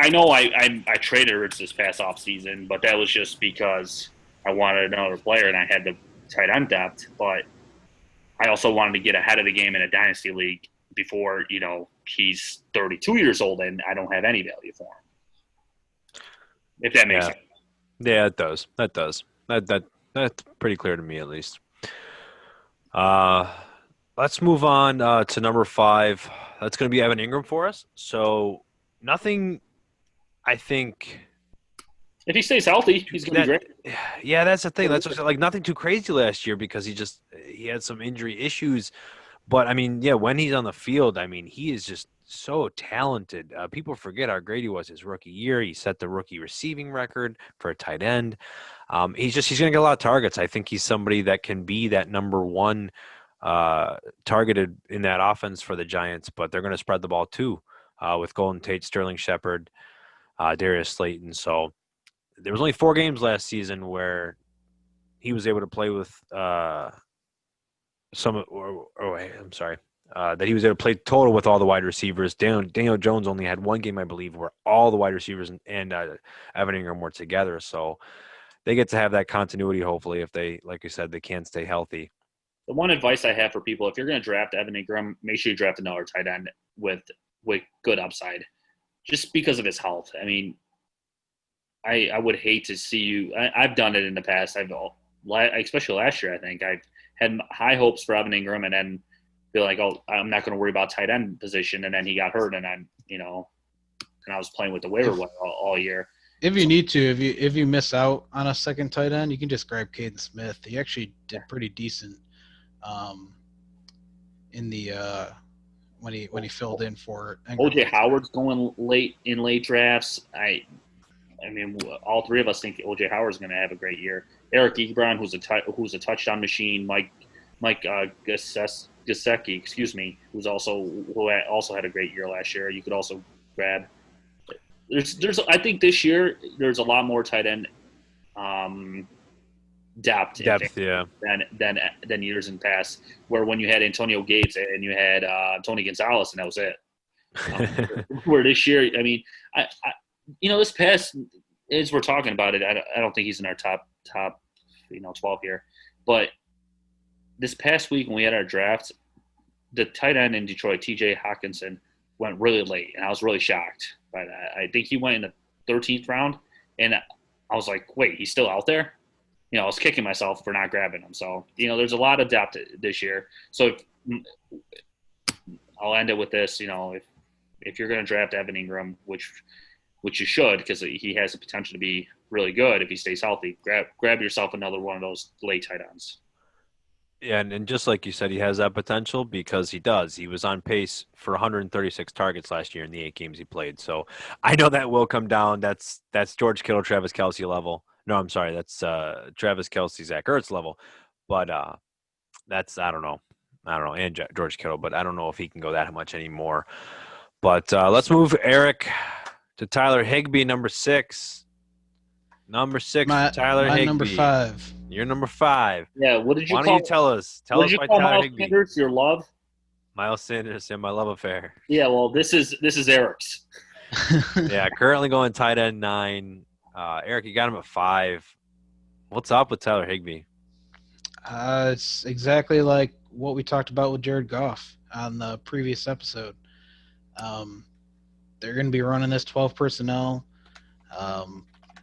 know I traded Ertz this past offseason, but that was just because I wanted another player and I had the tight end depth. But I also wanted to get ahead of the game in a dynasty league before he's 32 years old and I don't have any value for him. If that makes sense. Yeah, it does. That does. That's pretty clear to me at least. Let's move on to number 5. That's going to be Evan Ingram for us. So nothing, I think. If he stays healthy, he's going to be great. Yeah, that's the thing. That's like nothing too crazy last year because he had some injury issues. But I mean, yeah, when he's on the field, I mean, he is just so talented. People forget how great he was his rookie year. He set the rookie receiving record for a tight end. He's going to get a lot of targets. I think he's somebody that can be that number one targeted in that offense for the Giants. But they're going to spread the ball too with Golden Tate, Sterling Shepard, Darius Slayton. So there was only 4 games last season where he was able to play with that he was able to play total with all the wide receivers. Daniel Jones only had 1 game, I believe, where all the wide receivers and Evan Ingram were together. So they get to have that continuity, hopefully, if they, like you said, they can stay healthy. The one advice I have for people, if you're going to draft Evan Ingram, make sure you draft another tight end with good upside, just because of his health. I mean, I would hate to see you. I've done it in the past. Especially last year, I think I've had high hopes for Evan Ingram, and then feel like, oh, I'm not going to worry about tight end position, and then he got hurt, and then and I was playing with the waiver wire all year. If you need to, if you miss out on a second tight end, you can just grab Caden Smith. He actually did pretty decent in the when he filled in for Ingram. OJ Howard's going late drafts. I mean, all 3 of us think OJ Howard's going to have a great year. Eric Ebron, who's a touchdown machine. Mike Gesicki, who also had a great year last year. You could also grab. I think this year there's a lot more tight end depth Yeah, than years in past, where when you had Antonio Gates and you had Tony Gonzalez, and that was it. Where this year, I mean, I this past, as we're talking about it, I don't think he's in our top 12 here, but this past week when we had our drafts, the tight end in Detroit, TJ Hawkinson, went really late, and I was really shocked by that. I think he went in the 13th round, and I was like, wait, he's still out there? I was kicking myself for not grabbing him. So, there's a lot of depth this year. So I'll end it with this, if you're going to draft Evan Ingram, which you should, because he has the potential to be really good if he stays healthy, grab yourself another one of those late tight ends. Yeah, and just like you said, he has that potential because he does. He was on pace for 136 targets last year in the 8 games he played. So I know that will come down. That's George Kittle, Travis Kelce level. No, I'm sorry. That's Travis Kelce, Zach Ertz level. But that's, I don't know, and George Kittle, but I don't know if he can go that much anymore. But let's move, Eric, to Tyler Higbee, number 6. Number 6, Tyler Higbee. Number 5. You're number 5. Yeah, what did you Why call? don't you tell us? Tell us why Tyler Miles Higbee. Sanders, your love? Miles Sanders and my love affair. Yeah, well, this is Eric's. Yeah, currently going tight end 9. Eric, you got him at 5. What's up with Tyler Higbee? It's exactly like what we talked about with Jared Goff on the previous episode. They're going to be running this 12 personnel.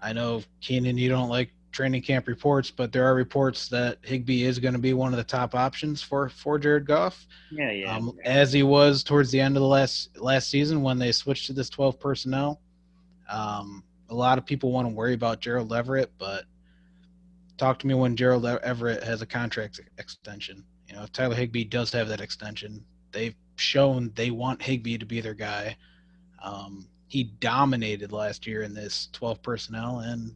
I know, Keenan, you don't like training camp reports, but there are reports that Higbee is going to be one of the top options for Jared Goff. Yeah. As he was towards the end of the last season when they switched to this 12 personnel. A lot of people want to worry about Gerald Everett, but talk to me when Gerald Everett has a contract extension. If Tyler Higbee does have that extension, they've shown they want Higbee to be their guy. He dominated last year in this 12 personnel, and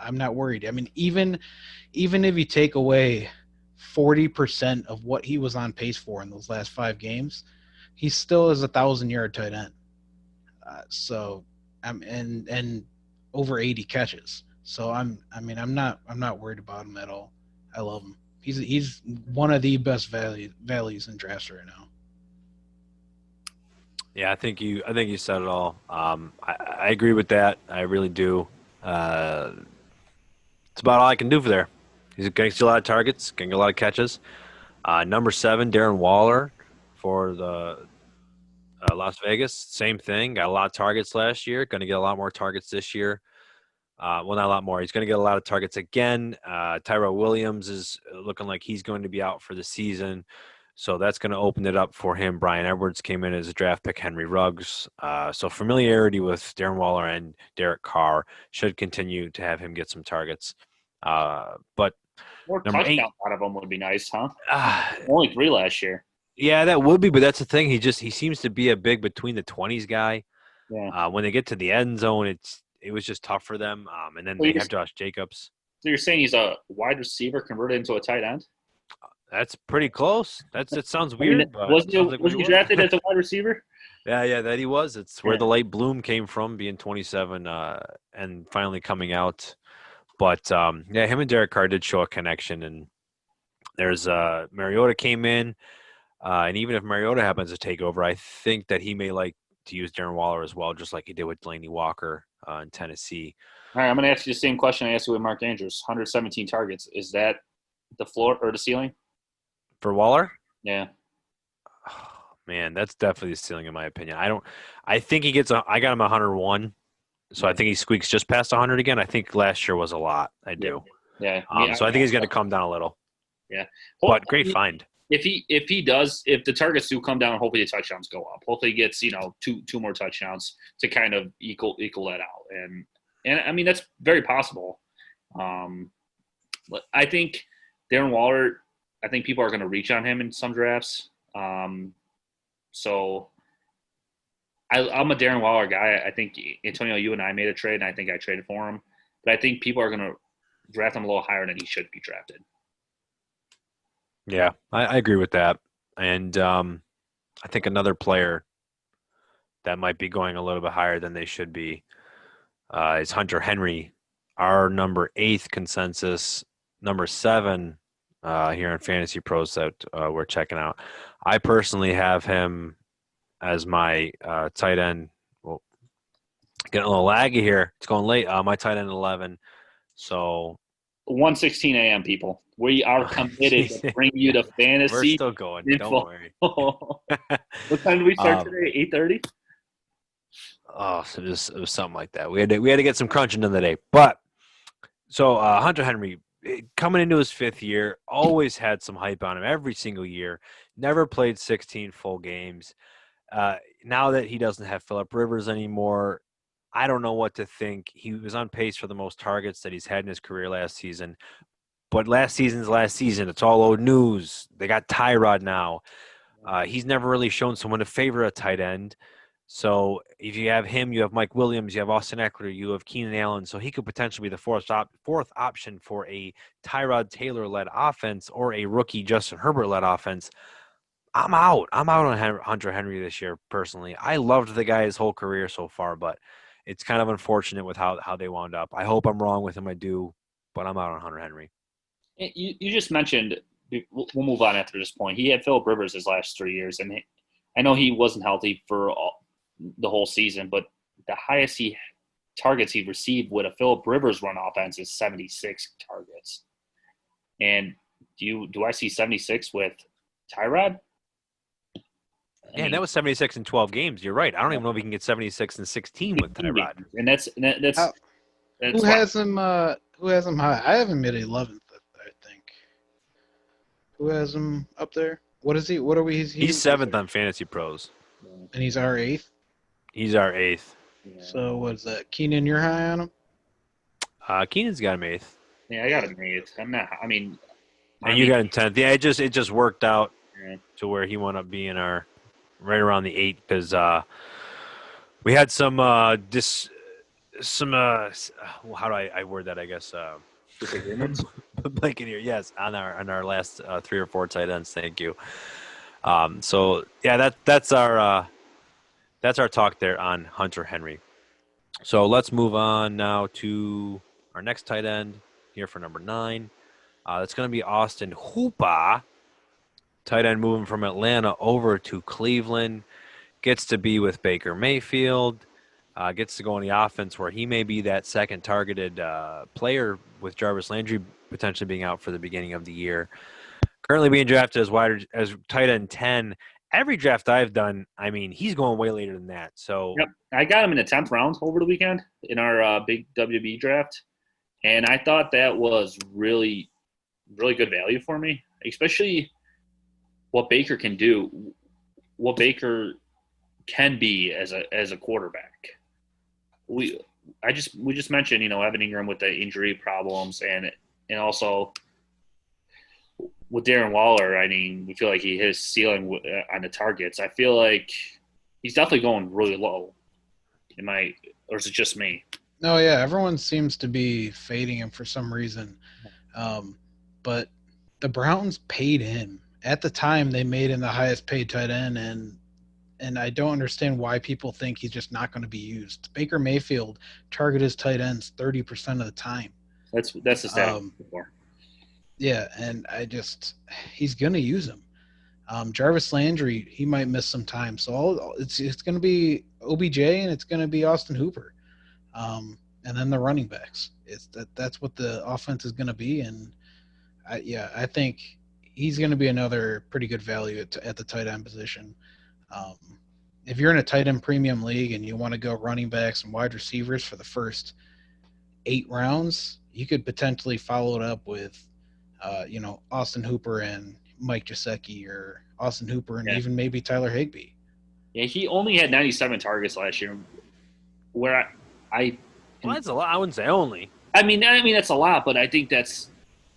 I'm not worried. I mean, even if you take away 40% of what he was on pace for in those last 5 games, he still is 1,000-yard tight end. And over 80 catches. So I'm not worried about him at all. I love him. He's one of the best values in drafts right now. Yeah, I think you said it all. I agree with that. I really do. It's about all I can do for there. He's going to see a lot of targets, going to get a lot of catches. Number 7, Darren Waller for the Las Vegas. Same thing. Got a lot of targets last year. Going to get a lot more targets this year. Well, not a lot more. He's going to get a lot of targets again. Tyrell Williams is looking like he's going to be out for the season. So that's going to open it up for him. Brian Edwards came in as a draft pick, Henry Ruggs. So familiarity with Darren Waller and Derek Carr should continue to have him get some targets. But more number 8 touchdowns out of them would be nice, huh? Only 3 last year. Yeah, that would be, but that's the thing. He seems to be a big between the 20s guy. Yeah. When they get to the end zone, it was just tough for them. And then So they you're, have Josh Jacobs. so you're saying he's a wide receiver converted into a tight end? That's pretty close. It sounds I mean, weird, but it sounds like what was he he was. drafted as a wide receiver? Yeah, that he was. It's where Yeah. the late bloom came from, being 27 and finally coming out. But yeah, him and Derek Carr did show a connection, and there's Mariota came in, and even if Mariota happens to take over, I think that he may like to use Darren Waller as well, just like he did with Delaney Walker in Tennessee. All right, I'm going to ask you the same question I asked you with Mark Andrews. 117 targets. Is that the floor or the ceiling? For Waller, Yeah. man, that's definitely the ceiling in my opinion. I think he gets. I got him 101, so I think he squeaks just past 100 again. I think last year was a lot. I do. Yeah. So I think he's going to come down a little. Yeah. But great find. If the targets do come down, hopefully the touchdowns go up. Hopefully he gets, two more touchdowns to kind of equal that out. And I mean that's very possible. But I think Darren Waller, I think people are going to reach on him in some drafts. So I'm a Darren Waller guy. I think Antonio, you and I made a trade, and I think I traded for him. But I think people are going to draft him a little higher than he should be drafted. Yeah, I agree with that. And I think another player that might be going a little bit higher than they should be is Hunter Henry, our number 8th consensus, number 7 here in Fantasy Pros that we're checking out. I personally have him as my tight end. Well, getting a little laggy here. It's going late. My tight end 11. So 1:16 a.m. people. We are committed to bring you the fantasy. We're still going. Info. Don't worry. What time did we start today? 8:30. Oh, so it was something like that. We had to get some crunching in the day. But so Hunter Henry coming into his 5th year, always had some hype on him every single year. Never played 16 full games. Now that he doesn't have Phillip Rivers anymore, I don't know what to think. He was on pace for the most targets that he's had in his career last season. But last season's last season. It's all old news. They got Tyrod now. He's never really shown someone to favor a tight end. So if you have him, you have Mike Williams, you have Austin Eckler, you have Keenan Allen. So he could potentially be the fourth option for a Tyrod Taylor-led offense or a rookie Justin Herbert-led offense. I'm out. I'm out on Hunter Henry this year, personally. I loved the guy his whole career so far, but it's kind of unfortunate with how they wound up. I hope I'm wrong with him. I do, but I'm out on Hunter Henry. You just mentioned, we'll move on after this point. He had Phillip Rivers his last 3 years, and I know he wasn't healthy for the whole season, but the highest targets he received with a Phillip Rivers run offense is 76 targets. And do I see 76 with Tyrod? I mean, that was 76 in 12 games. You're right. I don't even know if he can get 76 in 16 with Tyrod. And that's who has him? Who has him high? I have him at 11th. I think. Who has him up there? What is he? What are we? He's 7th on Fantasy Pros, and he's our 8th. He's our 8th. Yeah. So what is that? Keenan, you're high on him? Keenan's got him 8th. Yeah, I got him 8th. I'm not. I mean, and you got him 10th. Yeah, it just worked out to where he wound up being our right around the 8 because we had some how do I word that? I guess disagreements. Blanking here, yes, on our last 3 or 4 tight ends. Thank you. So yeah, that's our talk there on Hunter Henry. So let's move on now to our next tight end here for number 9. That's going to be Austin Hooper, tight end moving from Atlanta over to Cleveland. Gets to be with Baker Mayfield. Gets to go in the offense where he may be that second targeted player with Jarvis Landry potentially being out for the beginning of the year. Currently being drafted as tight end 10. Every draft I've done, I mean, he's going way later than that. So yep, I got him in the 10th round over the weekend in our big WB draft, and I thought that was really, really good value for me, especially what Baker can do, what Baker can be as a quarterback. We just mentioned, Evan Ingram with the injury problems and also with Darren Waller, I mean, we feel like he hit his ceiling on the targets. I feel like he's definitely going really low. Or is it just me? No, yeah, everyone seems to be fading him for some reason. But the Browns paid him. At the time, they made him the highest paid tight end, and I don't understand why people think he's just not going to be used. Baker Mayfield targeted his tight ends 30% of the time. That's the stat before. Yeah, and he's going to use him. Jarvis Landry, he might miss some time. So it's going to be OBJ and it's going to be Austin Hooper. And then the running backs. That's what the offense is going to be. And I think he's going to be another pretty good value at the tight end position. If you're in a tight end premium league and you want to go running backs and wide receivers for the first 8 rounds, you could potentially follow it up with, Austin Hooper and Mike Gesicki, or Austin Hooper and even maybe Tyler Higbee. Yeah, he only had 97 targets last year. Where well, that's a lot. I wouldn't say only. I mean that's a lot, but I think that's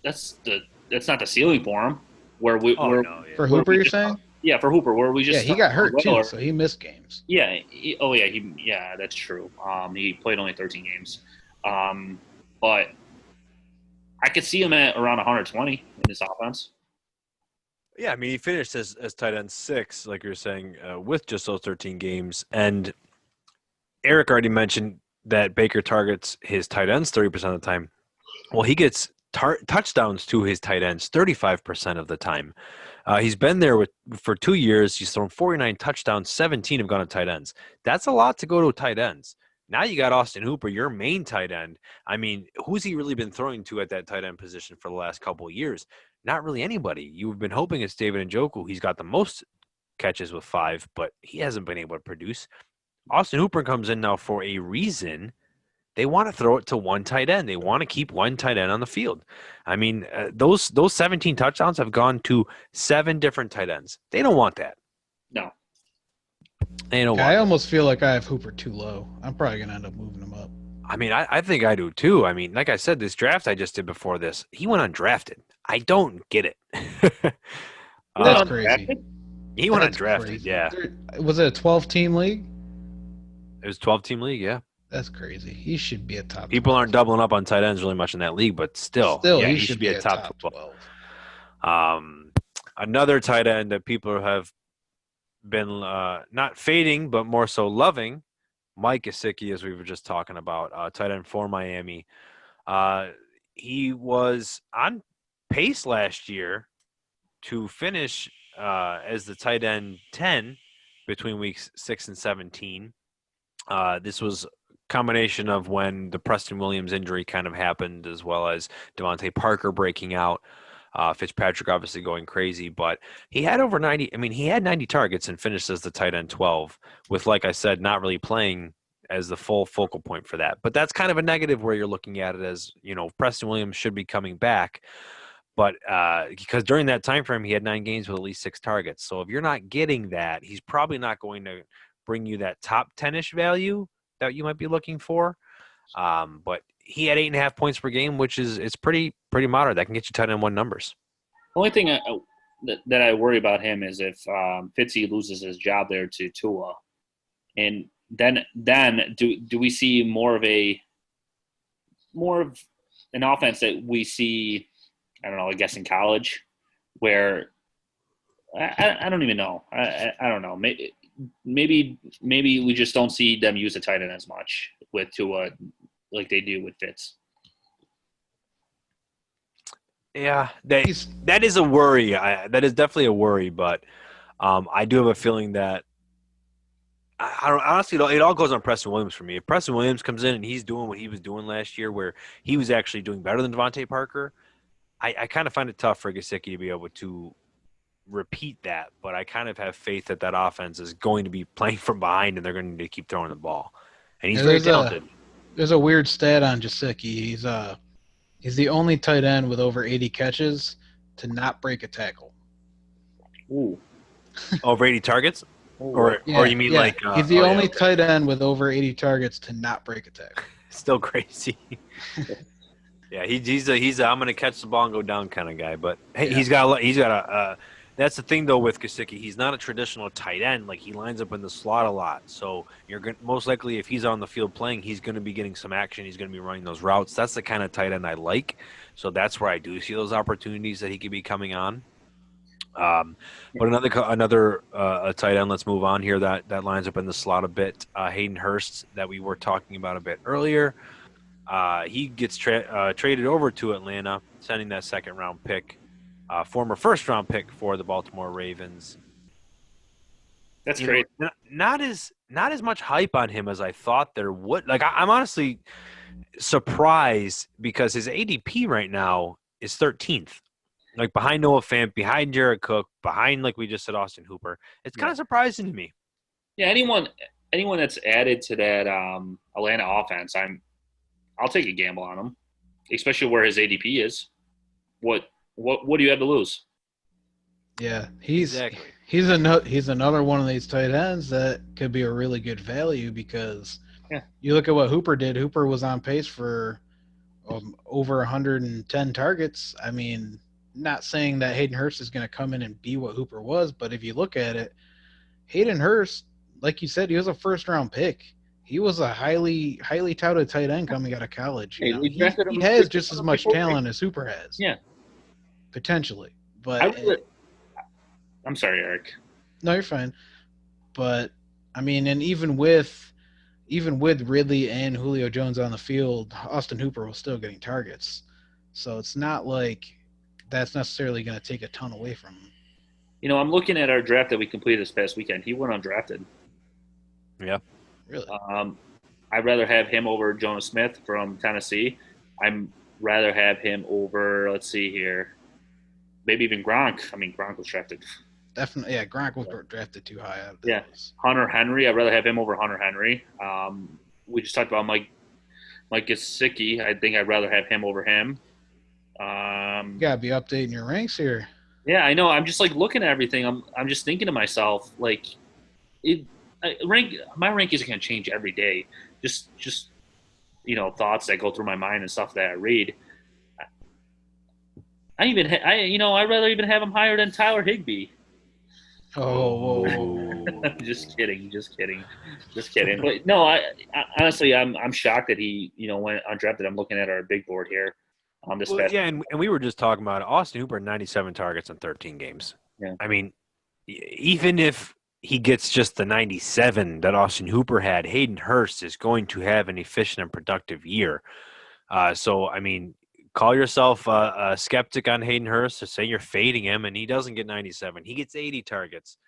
not the ceiling for him. For Hooper, you're saying? Yeah, for Hooper, where we just he got hurt too, so he missed games. Yeah. That's true. He played only 13 games, but I could see him at around 120 in this offense. Yeah, I mean, he finished as tight end 6, like you were saying, with just those 13 games. And Eric already mentioned that Baker targets his tight ends 30% of the time. Well, he gets touchdowns to his tight ends 35% of the time. He's been there for 2 years. He's thrown 49 touchdowns, 17 have gone to tight ends. That's a lot to go to tight ends. Now you got Austin Hooper, your main tight end. I mean, who's he really been throwing to at that tight end position for the last couple of years? Not really anybody. You've been hoping it's David Njoku. He's got the most catches with 5, but he hasn't been able to produce. Austin Hooper comes in now for a reason. They want to throw it to one tight end. They want to keep one tight end on the field. I mean, those 17 touchdowns have gone to 7 different tight ends. They don't want that. No. They don't want I almost feel like I have Hooper too low. I'm probably going to end up moving him up. I mean, I think I do too. I mean, like I said, this draft I just did before this, he went undrafted. I don't get it. That's crazy. He went undrafted, yeah. Was it a 12-team league? It was a 12-team league, yeah. That's crazy. He should be a top 12. People aren't doubling up on tight ends really much in that league, but still yeah, he should be a top 12. Another tight end that people have been not fading, but more so loving, Mike Gesicki, as we were just talking about, tight end for Miami. He was on pace last year to finish as the tight end 10 between weeks 6 and 17. This was a combination of when the Preston Williams injury kind of happened, as well as Devontae Parker breaking out. Fitzpatrick obviously going crazy, but he had over 90. I mean, he had 90 targets and finished as the tight end 12 with, like I said, not really playing as the full focal point for that. But that's kind of a negative where you're looking at it as, Preston Williams should be coming back. But because during that time frame, he had 9 games with at least 6 targets. So if you're not getting that, he's probably not going to bring you that top 10-ish value that you might be looking for. But he had 8.5 points per game, which it's pretty moderate. That can get you tight end 1 numbers. The only thing that I worry about him is if Fitzy loses his job there to Tua, and then do we see more of an offense that we see? I don't know. I guess in college, where I don't even know. I don't know. Maybe we just don't see them use the tight end as much with Tua like they do with Fitz. Yeah, that is a worry. That is definitely a worry, but I do have a feeling that I don't honestly. It all goes on Preston Williams for me. If Preston Williams comes in and he's doing what he was doing last year, where he was actually doing better than Devontae Parker, I kind of find it tough for Gesicki to be able to repeat that. But I kind of have faith that offense is going to be playing from behind and they're going to keep throwing the ball. And he's very talented. There's a weird stat on Gesicki. He's the only tight end with over 80 catches to not break a tackle. Ooh. Over 80 targets? Or you mean like he's the only tight end with over 80 targets to not break a tackle. Still crazy. Yeah, he's a I'm gonna catch the ball and go down kind of guy. But hey, Yeah. he's got a. That's the thing though with Gesicki. He's not a traditional tight end. Like he lines up in the slot a lot. So you're going most likely if he's on the field playing, he's going to be getting some action. He's going to be running those routes. That's the kind of tight end I like. So that's where I do see those opportunities that he could be coming on. But another a tight end. Let's move on here. That lines up in the slot a bit. Hayden Hurst that we were talking about a bit earlier. He gets traded over to Atlanta, sending that second round pick, former first round pick for the Baltimore Ravens. That's great. Not as much hype on him as I thought there would. Like I'm honestly surprised because his ADP right now is 13th. Like behind Noah Fant, behind Jared Cook, behind like we just said Austin Hooper. It's kind of surprising to me. Yeah, anyone that's added to that Atlanta offense, I'll take a gamble on him, especially where his ADP is. What do you have to lose? Yeah, he's another one of these tight ends that could be a really good value because you look at what Hooper did. Hooper was on pace for over 110 targets. I mean, not saying that Hayden Hurst is going to come in and be what Hooper was, but if you look at it, Hayden Hurst, like you said, he was a first-round pick. He was a highly touted tight end coming out of college. You know? He has just as much talent as Hooper has. Yeah, potentially. But I'm sorry, Eric. No, you're fine. But I mean, and even with Ridley and Julio Jones on the field, Austin Hooper was still getting targets. So it's not like that's necessarily going to take a ton away from him. You know, I'm looking at our draft that we completed this past weekend. He went undrafted. Yeah. Really? I'd rather have him over Jonas Smith from Tennessee. I'd rather have him over, let's see here, maybe even Gronk. I mean, Gronk was drafted. Definitely, yeah, Gronk was drafted too high. Hunter Henry. I'd rather have him over Hunter Henry. We just talked about Mike Gesicki. I think I'd rather have him over him. You gotta be updating your ranks here. Yeah, I know. I'm just like looking at everything. I'm just thinking to myself, like, my rankings are gonna change every day. Just thoughts that go through my mind and stuff that I read. I'd rather even have him higher than Tyler Higbee. Oh, just kidding. But no, I honestly, I'm shocked that he went undrafted. I'm looking at our big board here. And we were just talking about Austin Hooper, 97 targets in 13 games. Yeah. I mean, even if he gets just the 97 that Austin Hooper had, Hayden Hurst is going to have an efficient and productive year. So, I mean, call yourself a skeptic on Hayden Hurst or say you're fading him and he doesn't get 97. He gets 80 targets.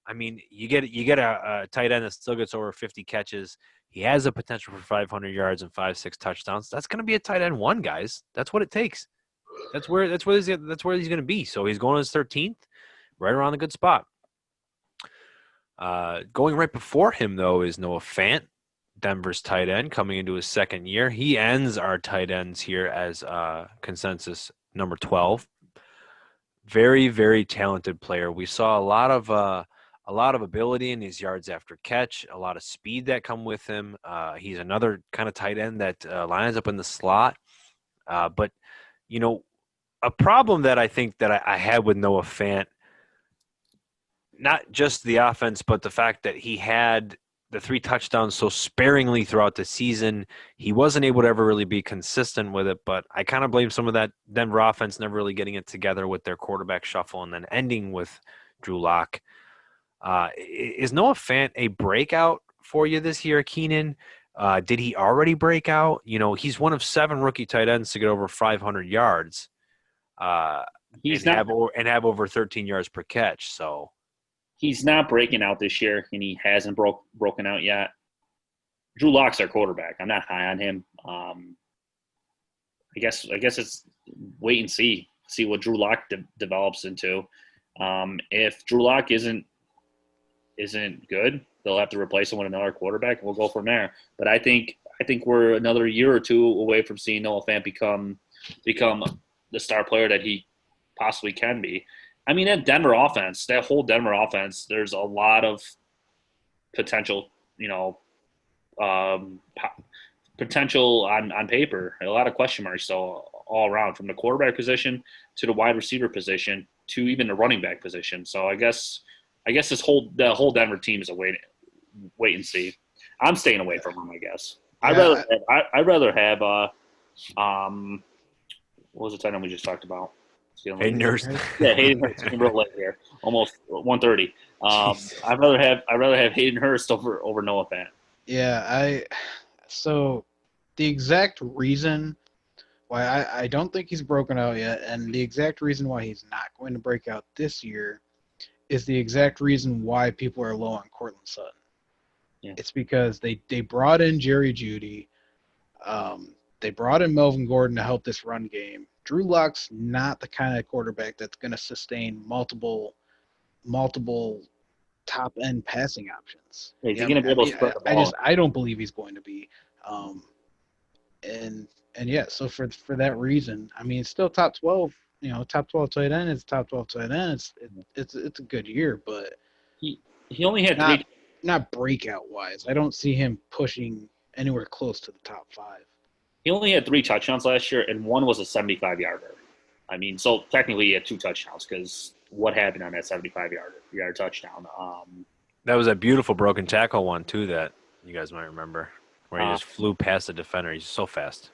I mean, you get a tight end that still gets over 50 catches. He has a potential for 500 yards and 5-6 touchdowns. That's going to be a tight end one, guys. That's what it takes. That's where he's going to be. So he's going to his 13th, right around the good spot. Going right before him though is Noah Fant, Denver's tight end, coming into his second year. He ends our tight ends here as consensus number 12. Very, very talented player. We saw a lot of ability in his yards after catch, a lot of speed that come with him. He's another kind of tight end that lines up in the slot. But, a problem that I think that I had with Noah Fant, not just the offense, but the fact that he had the 3 touchdowns so sparingly throughout the season. He wasn't able to ever really be consistent with it, but I kind of blame some of that Denver offense never really getting it together with their quarterback shuffle and then ending with Drew Lock. Is Noah Fant a breakout for you this year, Keenan? Did he already break out? He's one of 7 rookie tight ends to get over 500 yards have over 13 yards per catch. So he's not breaking out this year, and he hasn't broken out yet. Drew Lock's our quarterback. I'm not high on him. I guess it's wait and see what Drew Lock develops into. If Drew Lock isn't good, they'll have to replace him with another quarterback, and we'll go from there. But I think we're another year or two away from seeing Noah Fant become the star player that he possibly can be. I mean, that whole Denver offense, there's a lot of potential, potential on paper. A lot of question marks all around, from the quarterback position to the wide receiver position to even the running back position. So I guess the whole Denver team is a wait and see. I'm staying away from him, I guess. Yeah, I'd rather have what was the tight end we just talked about? Hayden Hurst. Yeah, Hayden Hurst. Real late here, almost 1:30. I'd rather have Hayden Hurst over Noah Fant. yeah. So the exact reason why I don't think he's broken out yet, and the exact reason why he's not going to break out this year is the exact reason why people are low on Cortland Sutton. Yeah. It's because they brought in Jerry Jeudy. They brought in Melvin Gordon to help this run game. Drew Lock's not the kind of quarterback that's going to sustain multiple top end passing options. Is he going to be able to spread the ball? I don't believe he's going to be. And yeah, so for that reason, I mean, it's still top 12. Top 12 tight end. It's top 12 tight end. It's a good year, but he only had not breakout wise. I don't see him pushing anywhere close to the top 5. He only had 3 touchdowns last year, and one was a 75-yarder. I mean, so technically he had 2 touchdowns because what happened on that 75-yard touchdown? That was a beautiful broken tackle one too that you guys might remember, where he just flew past the defender. He's so fast.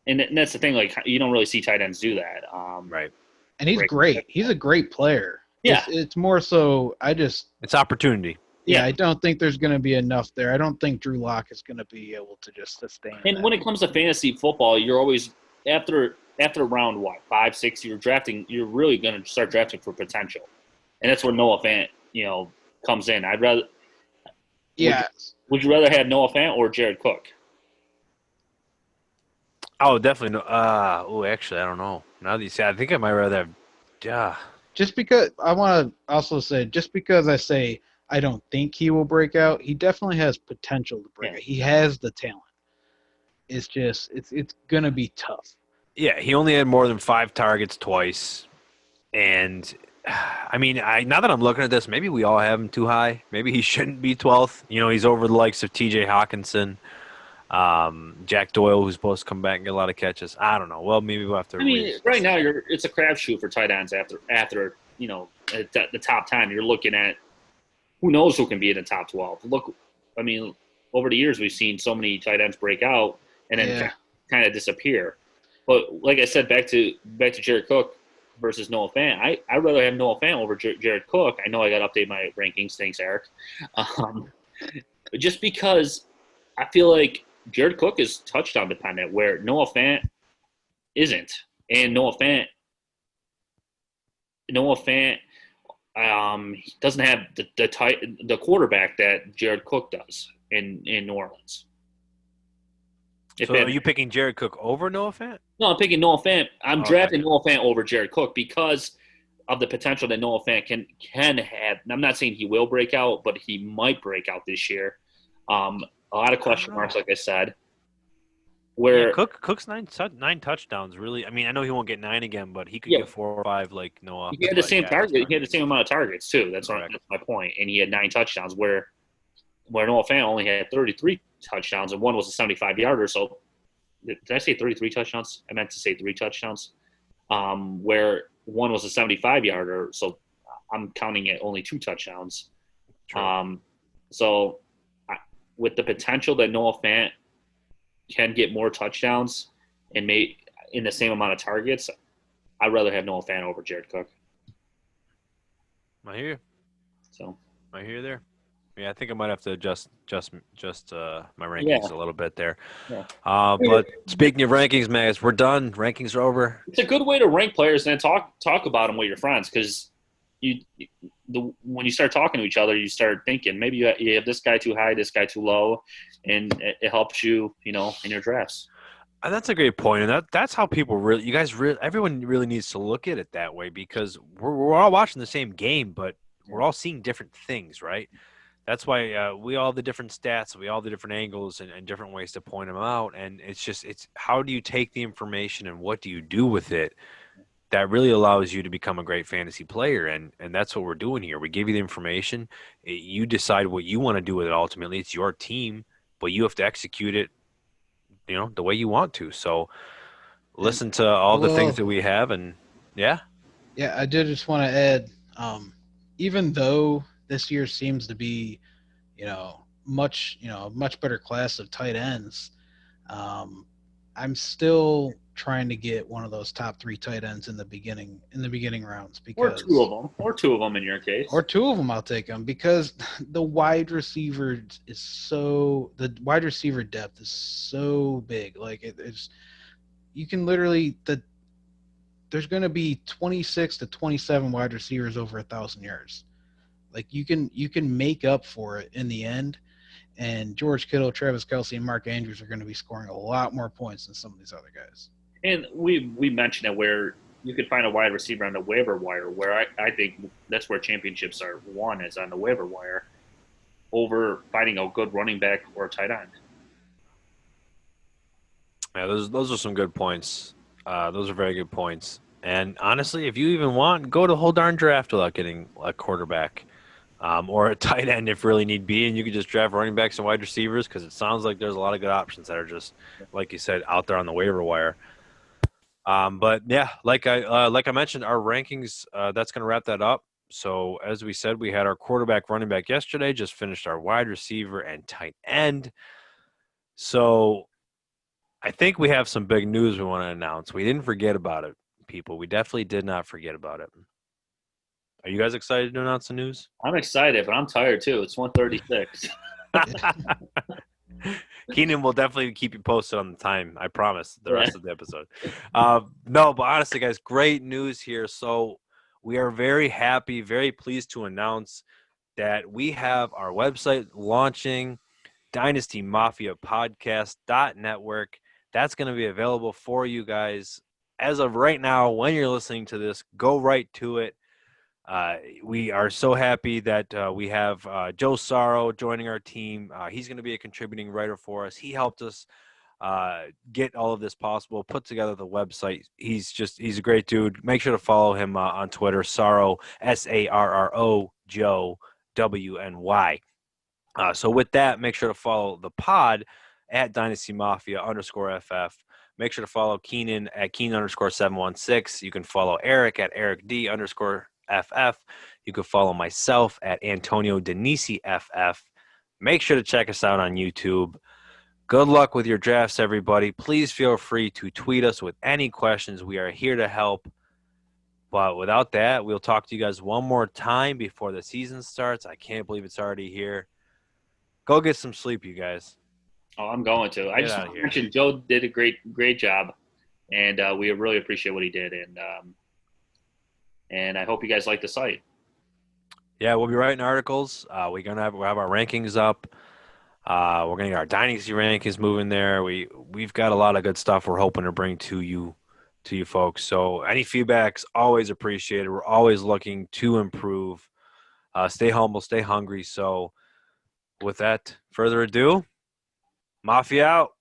And that's the thing. Like, you don't really see tight ends do that. Right. And he's great. He's a great player. Yeah. It's more so it's opportunity. Yeah, I don't think there's going to be enough there. I don't think Drew Lock is going to be able to just sustain. And when it comes to fantasy football, you're always after round 5, 6, you're really going to start drafting for potential, and that's where Noah Fant comes in. I'd rather. Yeah. Would you rather have Noah Fant or Jared Cook? Oh, definitely no. Actually, I don't know. Now that you say, I think I might rather have. Yeah. Just because I want to also say, just because I say I don't think he will break out, he definitely has potential to break out. He has the talent. It's just it's gonna be tough. Yeah, he only had more than 5 targets twice, and I mean, now that I'm looking at this, maybe we all have him too high. Maybe he shouldn't be 12th. He's over the likes of T.J. Hawkinson, Jack Doyle, who's supposed to come back and get a lot of catches. I don't know. Well, maybe we'll have to. I mean, right now it's a crapshoot for tight ends after at the top 10. You're looking at who knows who can be in the top 12. Look, I mean, over the years we've seen so many tight ends break out and then kind of disappear. But like I said, back to Jared Cook versus Noah Fant. I'd rather have Noah Fant over Jared Cook. I know I got to update my rankings. Thanks, Eric. Just because I feel like Jared Cook is touchdown dependent, where Noah Fant isn't, and Noah Fant he doesn't have the quarterback that Jared Cook does in New Orleans. Are you picking Jared Cook over Noah Fant? No, I'm picking Noah Fant. I'm drafting Noah Fant over Jared Cook because of the potential that Noah Fant can have. And I'm not saying he will break out, but he might break out this year. A lot of question marks, like I said. Where Cook's nine touchdowns, really. I mean, I know he won't get 9 again, but he could get 4 or 5 like Noah. He had the same target. He had the same amount of targets too. That's my point. And he had 9 touchdowns, where Noah Fant only had 33 touchdowns, and one was a 75-yarder. So did I say 33 touchdowns? I meant to say 3 touchdowns. Where one was a 75-yarder, so I'm counting it only 2 touchdowns. So with the potential that Noah Fant can get more touchdowns and may in the same amount of targets, I'd rather have Noah Fant over Jared Cook. I hear you. So I hear you there. Yeah, I think I might have to adjust my rankings a little bit there. Yeah. But speaking of rankings, Magus, we're done. Rankings are over. It's a good way to rank players and then talk about them with your friends, because when you start talking to each other, you start thinking maybe you have this guy too high, this guy too low, and it helps you, in your drafts. And that's a great point, and that's how people everyone really needs to look at it that way, because we're all watching the same game, but we're all seeing different things, right? That's why we all have the different stats, we all have the different angles and different ways to point them out, and it's how do you take the information and what do you do with it that really allows you to become a great fantasy player, and that's what we're doing here. We give you the information, you decide what you want to do with it. Ultimately, it's your team, but you have to execute it the way you want to. So listen to all the things that we have, and yeah. Yeah, I did just want to add, even though this year seems to be, much better class of tight ends, I'm still trying to get one of those top 3 tight ends in the beginning rounds, or because two of them in your case, or 2 of them, I'll take them, because the wide receiver depth is so big. Like it's you can literally there's going to be 26 to 27 wide receivers over 1,000 yards. Like you can make up for it in the end. And George Kittle, Travis Kelce, and Mark Andrews are going to be scoring a lot more points than some of these other guys. and we mentioned it where you could find a wide receiver on the waiver wire, where I think that's where championships are won, is on the waiver wire, over finding a good running back or tight end. Yeah, those are some good points. Those are very good points. And honestly, if you even want, go to the whole darn draft without getting a quarterback or a tight end if really need be, and you could just draft running backs and wide receivers, because it sounds like there's a lot of good options that are just, like you said, out there on the waiver wire. But yeah, like I mentioned, our rankings, that's going to wrap that up. So as we said, we had our quarterback, running back yesterday, just finished our wide receiver and tight end. So I think we have some big news we want to announce. We didn't forget about it, people. We definitely did not forget about it. Are you guys excited to announce the news? I'm excited, but I'm tired too. It's 1:36. Keenan will definitely keep you posted on the time. I promise. The rest of the episode. No, but honestly, guys, great news here. So we are very happy, very pleased to announce that we have our website launching, Dynasty Mafia Podcast.network. That's going to be available for you guys as of right now. When you're listening to this, go right to it. We are so happy that we have Joe Sorrow joining our team. He's going to be a contributing writer for us. He helped us get all of this possible, put together the website. He's a great dude. Make sure to follow him on Twitter, Sorrow, Sarro, Joe, WNY. So with that, make sure to follow the pod at Dynasty Mafia _FF. Make sure to follow Keenan at Keenan _716. You can follow Eric at Eric D _FF. You can follow myself at Antonio Denisi FF. Make sure to check us out on YouTube. Good luck with your drafts, everybody. Please feel free to tweet us with any questions. We are here to help. But without that, we'll talk to you guys one more time before the season starts. I can't believe it's already here. Go get some sleep, you guys. Oh, I'm going to. I just want to mention Joe did a great job, and we really appreciate what he did, and I hope you guys like the site. Yeah, we'll be writing articles. We'll have our rankings up. We're gonna get our dynasty rankings moving there. We've got a lot of good stuff we're hoping to bring to you folks. So any feedback's always appreciated. We're always looking to improve. Stay humble, stay hungry. So with that further ado, Mafia out.